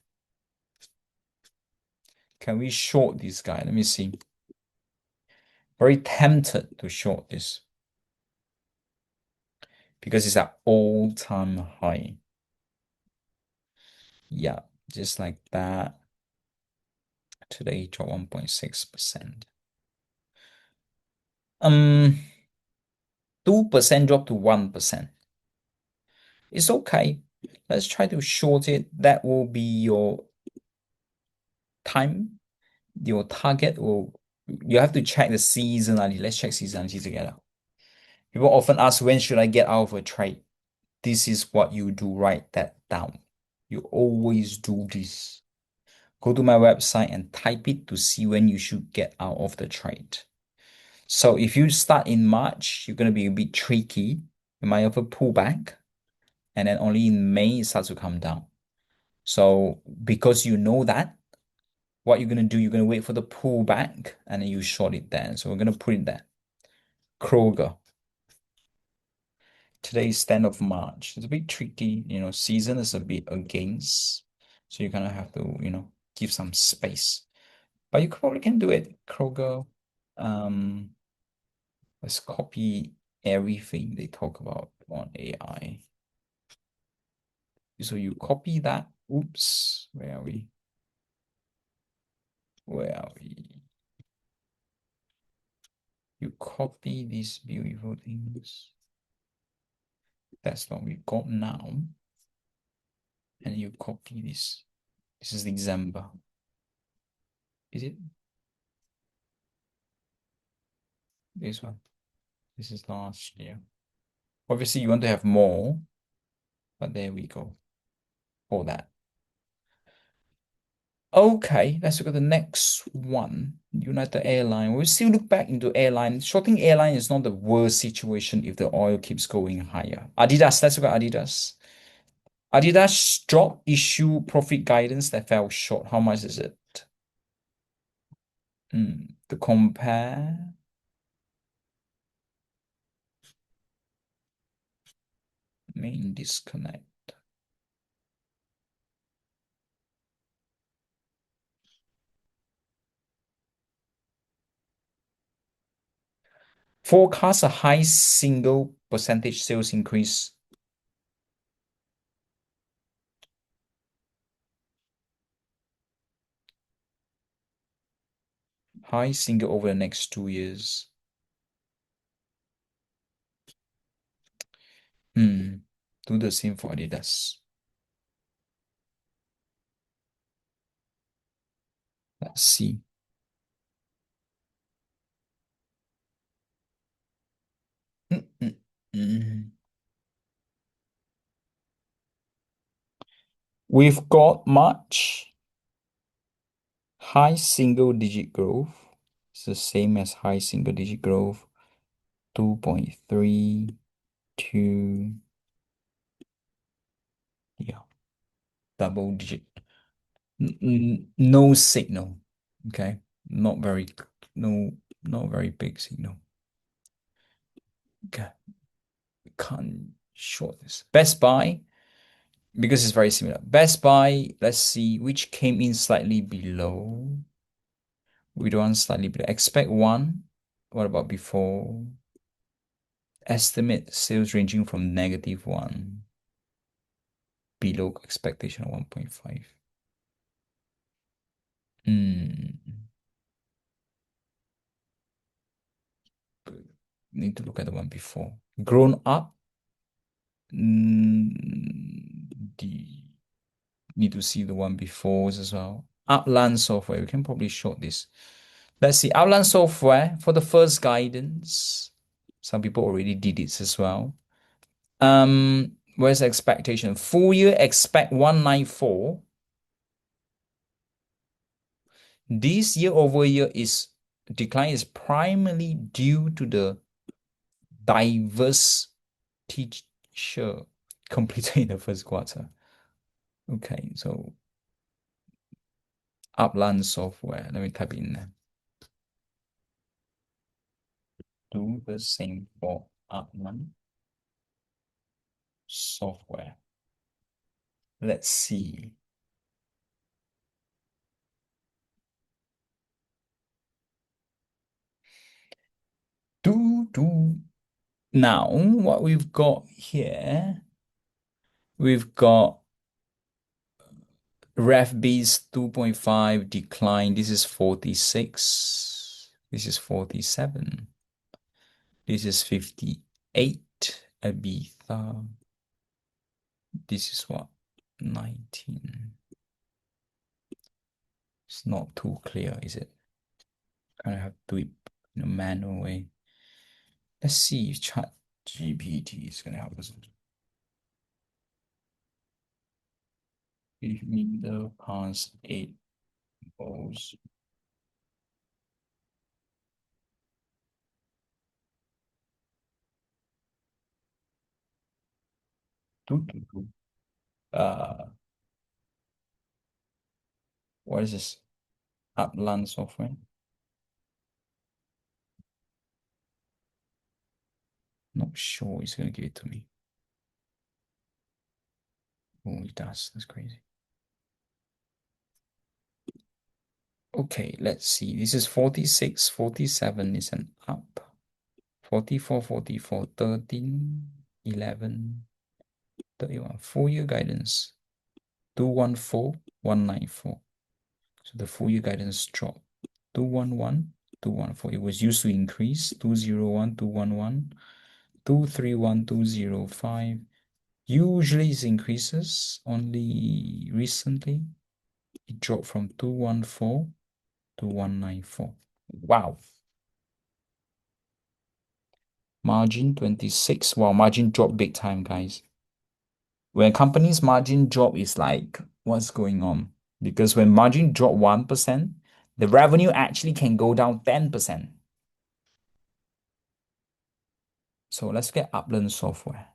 Can we short this guy? Let me see. Very tempted to short this because it's at all-time high. Yeah, just like that. Today dropped 1.6%. 2% drop to 1%. It's okay. Let's try to short it. That will be your time. Your target will, you have to check the seasonality. Let's check seasonality together. People often ask, when should I get out of a trade? This is what you do. Write that down. You always do this. Go to my website and type it to see when you should get out of the trade. So if you start in March, you're going to be a bit tricky. You might have a pullback, and then only in May it starts to come down. So because you know that, what you're going to do, you're going to wait for the pullback and then you short it then. So we're going to put it there. Kroger. Today's 10th of March. It's a bit tricky, season is a bit against. So you kind of have to, give some space. But you probably can do it. Kroger. Um, let's copy everything they talk about on AI. So you copy that. Oops, where are we? Where are we? You copy these beautiful things. That's what we got now. And you copy this. This is December. Is it? This one. This is last year. Obviously, you want to have more, but there we go. All that. Okay, let's look at the next one. United Airline. We'll still look back into airline. Shorting airline is not the worst situation if the oil keeps going higher. Adidas, let's look at Adidas. Adidas drop issue profit guidance that fell short. How much is it? To compare, main disconnect. Forecast a high single percentage sales increase. High single over the next 2 years. Do the same for Adidas. Let's see. Mm, mm, mm. We've got March high single digit growth. It's the same as high single digit growth. 2.32. Yeah, double digit. No signal. Okay. Not very, no, not very big signal. Okay. We can't short this. Best Buy, because it's very similar. Best Buy, let's see, which came in slightly below. We don't want slightly below. Expect one. What about before? Estimate sales ranging from -1, below expectation of 1.5. Need to look at the one before. Grown up. The need to see the one before as well. Outland software. We can probably short this. Let's see. Outland software for the first guidance. Some people already did it as well. Where's the expectation? Full year expect 194. This year-over-year is decline is primarily due to the diverse teacher completed in the first quarter. Okay, so Upland software. Let me type in. Do the same for Upland software. Let's see. Do. Now, what we've got here, we've got Ref B's 2.5 decline. This is 46. This is 47. This is 58. Ibiza. This is what? 19. It's not too clear, is it? Kind of have to do it in a manual way. Let's see if Chat GPT is gonna help us. Give me the past 8 goals. Do. Uh, what is this? Upland software? Not sure he's gonna give it to me. Oh, he does. That's crazy. Okay, let's see. This is 46, 47 is an up. 44, 44, 13, 11, 31. Full year guidance. 214, 194. So the full year guidance dropped. 211, 214. It was used to increase. 201, 211, 231, 205. Usually it increases. Only recently it dropped from 214 to 194. Wow. Margin 26. Wow, margin dropped big time, guys. When companies margin drop is like, what's going on? Because when margin drop 1%, the revenue actually can go down 10%. So let's get Upland software.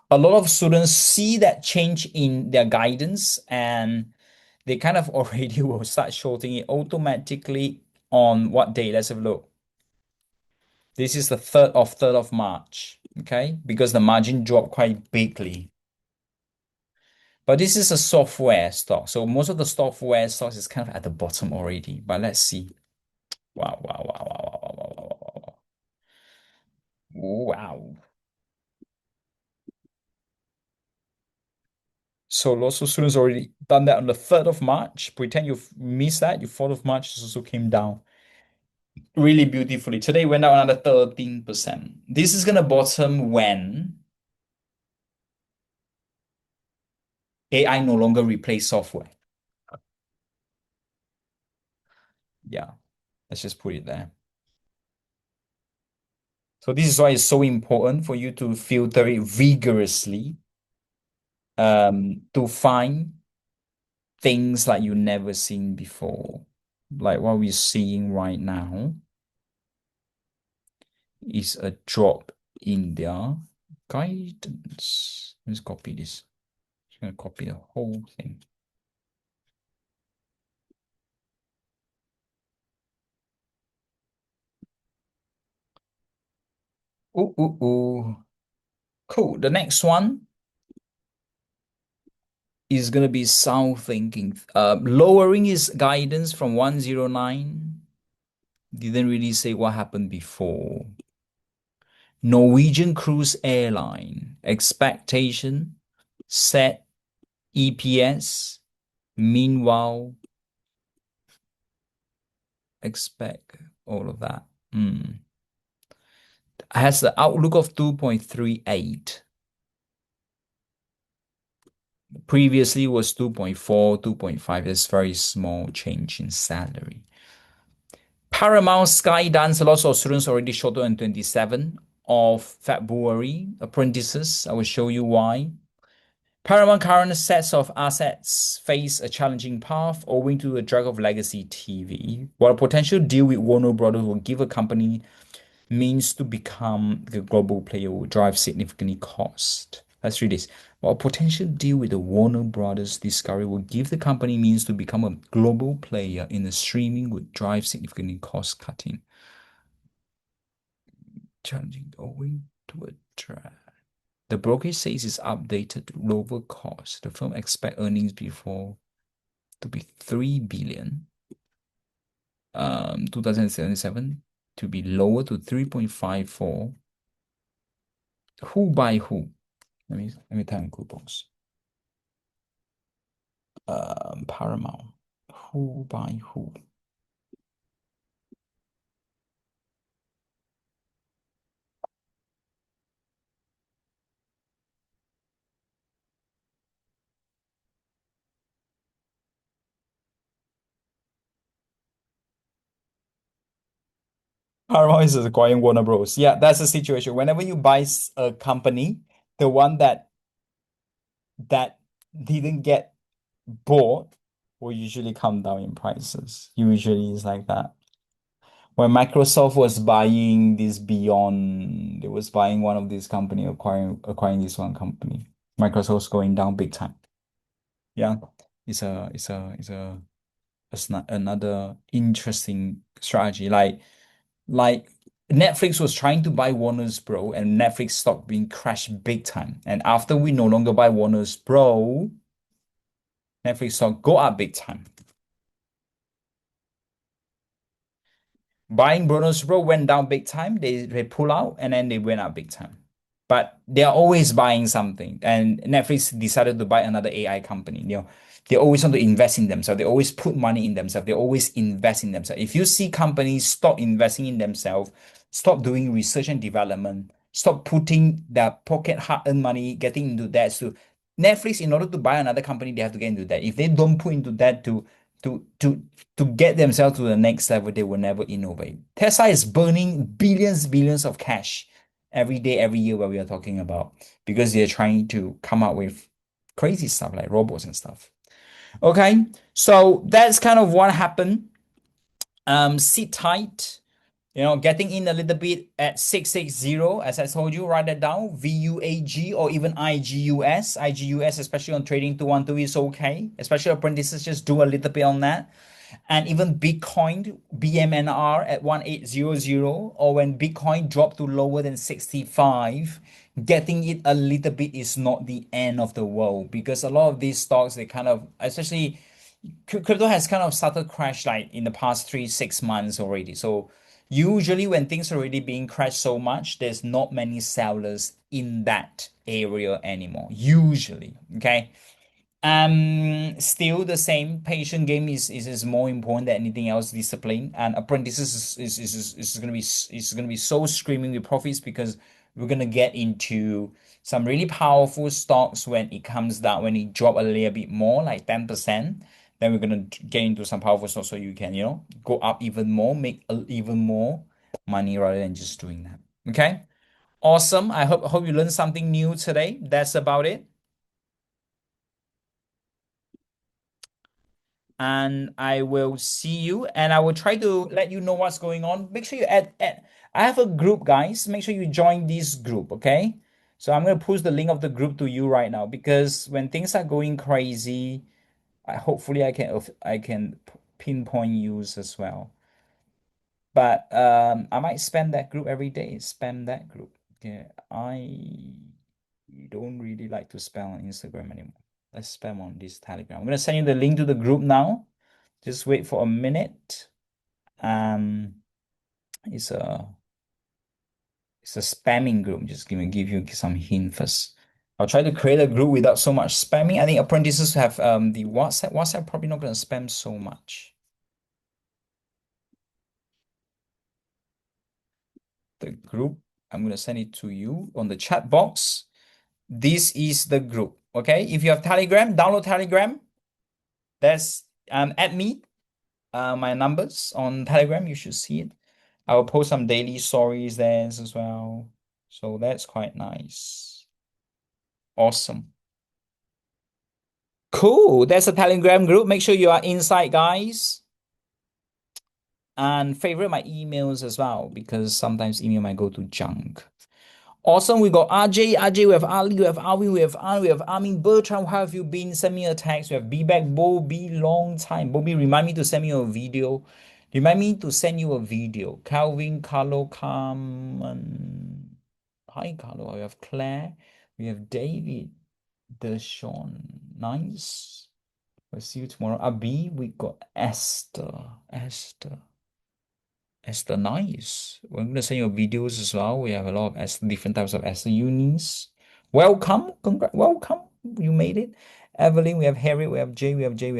A lot of students see that change in their guidance and they kind of already will start shorting it automatically on what day? Let's have a look. This is the 3rd of March, okay? Because the margin dropped quite bigly. But this is a software stock. So most of the software stocks is kind of at the bottom already. But let's see. Wow, wow, wow, wow, wow, wow, wow, wow, wow. Wow. So lots of students already done that on the 3rd of March. Pretend you've missed that. Your 4th of March also came down really beautifully. Today went down another 13%. This is gonna bottom when AI no longer replace software. Yeah, let's just put it there. So this is why it's so important for you to filter it vigorously to find things like you've never seen before. Like what we're seeing right now is a drop in their guidance. Let's copy this. I'm gonna copy the whole thing. Ooh. Cool. The next one is gonna be sound thinking. Lowering his guidance from 109. Didn't really say what happened before. Norwegian Cruise Airline expectation set EPS. Meanwhile, expect all of that. Has the outlook of 2.38. Previously was 2.4, 2.5. There's very small change in salary. Paramount Skydance, lots of students already shorted on 27 of February. Apprentices, I will show you why. Paramount current sets of assets face a challenging path owing to the drag of legacy TV, while a potential deal with Warner Brothers will give a company means to become the global player will drive significantly cost. Let's read this. While a potential deal with the Warner Brothers Discovery will give the company means to become a global player in the streaming would drive significantly cost cutting. challenging owing to a drag. The brokerage says it's updated to lower cost. The firm expect earnings before to be 3 billion, 2077 to be lower to 3.54. Who by who? Let me type in coupons. Paramount. Who by who? Paramount is acquiring Warner Bros. Yeah, that's the situation. Whenever you buy a company, the one that didn't get bought will usually come down in prices. Usually it's like that. When Microsoft was buying this Beyond, they was buying one of these company, acquiring this one company. Microsoft's going down big time. Yeah, it's another interesting strategy. Like Netflix was trying to buy Warner's Bro, and Netflix stock being crashed big time. And after we no longer buy Warner's Bro, Netflix stock go up big time. Buying Bonus Pro went down big time. They pull out and then they went up big time. But they're always buying something. And Netflix decided to buy another AI company. They always want to invest in themselves. They always put money in themselves. They always invest in themselves. If you see companies stop investing in themselves, stop doing research and development, stop putting their pocket hard-earned money, getting into that. So Netflix, in order to buy another company, they have to get into that. If they don't put into that to to to get themselves to the next level, they will never innovate. Tesla is burning billions of cash every day, every year, what we are talking about, because they're trying to come up with crazy stuff like robots and stuff. Okay, so that's kind of what happened. Sit tight. Getting in a little bit at 660, as I told you, write that down. VUAG or even IGUS. IGUS, especially on trading 212, is okay. Especially apprentices, just do a little bit on that. And even Bitcoin, BMNR at 1800, or when Bitcoin dropped to lower than 65, getting it a little bit is not the end of the world, because a lot of these stocks, they kind of, especially crypto has kind of started crash like in the past 3 6 months already. So usually when things are already being crashed so much, there's not many sellers in that area anymore. Usually, okay. Still the same. Patient game is more important than anything else. Discipline and apprentices is gonna be so screaming with profits, because we're gonna get into some really powerful stocks when it comes down, when it drop a little bit more, like 10%. Then we're gonna get into some powerful stocks so you can go up even more, make even more money rather than just doing that. Okay, awesome. I hope you learned something new today. That's about it. And I will see you, and I will try to let you know what's going on. Make sure you add. I have a group, guys. Make sure you join this group, okay? So I'm gonna post the link of the group to you right now, because when things are going crazy, hopefully I can pinpoint you as well. But I might spam that group every day. Spam that group. Okay, I don't really like to spam on Instagram anymore. Let's spam on this Telegram. I'm gonna send you the link to the group now. Just wait for a minute. Um, it's a it's a spamming group. Just gonna give you some hint first. I'll try to create a group without so much spamming. I think apprentices have the WhatsApp. WhatsApp probably not gonna spam so much. The group, I'm gonna send it to you on the chat box. This is the group. Okay. If you have Telegram, download Telegram. That's add me. My numbers on Telegram. You should see it. I will post some daily stories there as well. So that's quite nice. Awesome. Cool. That's a Telegram group. Make sure you are inside, guys. And favorite my emails as well, because sometimes email might go to junk. Awesome. We got RJ, we have Ali, we have Arvin, we have An, we have Armin, Bertrand. How have you been? Send me a text. We have B back, Bobby, long time. Bobby, remind me to send me a video. Remind me to send you a video. Calvin, Carlo, Carmen. Hi, Carlo. We have Claire. We have David. Deshaun. Nice. We'll see you tomorrow. Abi, we got Esther. Esther, nice. We're gonna send you videos as well. We have a lot of Esther, different types of Esther unis. Welcome, welcome. You made it. Evelyn, we have Harry, we have Jay, we have Jean,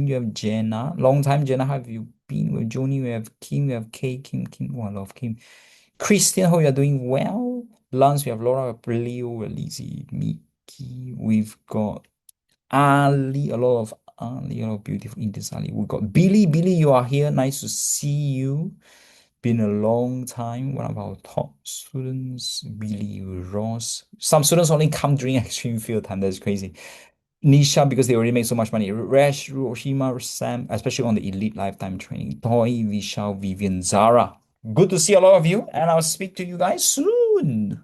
we have Jenna. Long time, Jenna. How have you been? With Joni, we have Kim, we have Kay, Kim. Oh, I love Kim. Christian, hope you are doing well. Lance, we have Laura, we have Leo, we have Lizzie, Mickey. We've got Ali, a lot of beautiful Indians, Ali. We got Billy. Billy, you are here. Nice to see you. Been a long time. One of our top students, Billy Ross. Some students only come during extreme field time. That's crazy. Nisha, because they already make so much money. Rash, Hiroshima, Sam, especially on the elite lifetime training. Toy, Vishal, Vivian, Zara. Good to see a lot of you, and I'll speak to you guys soon.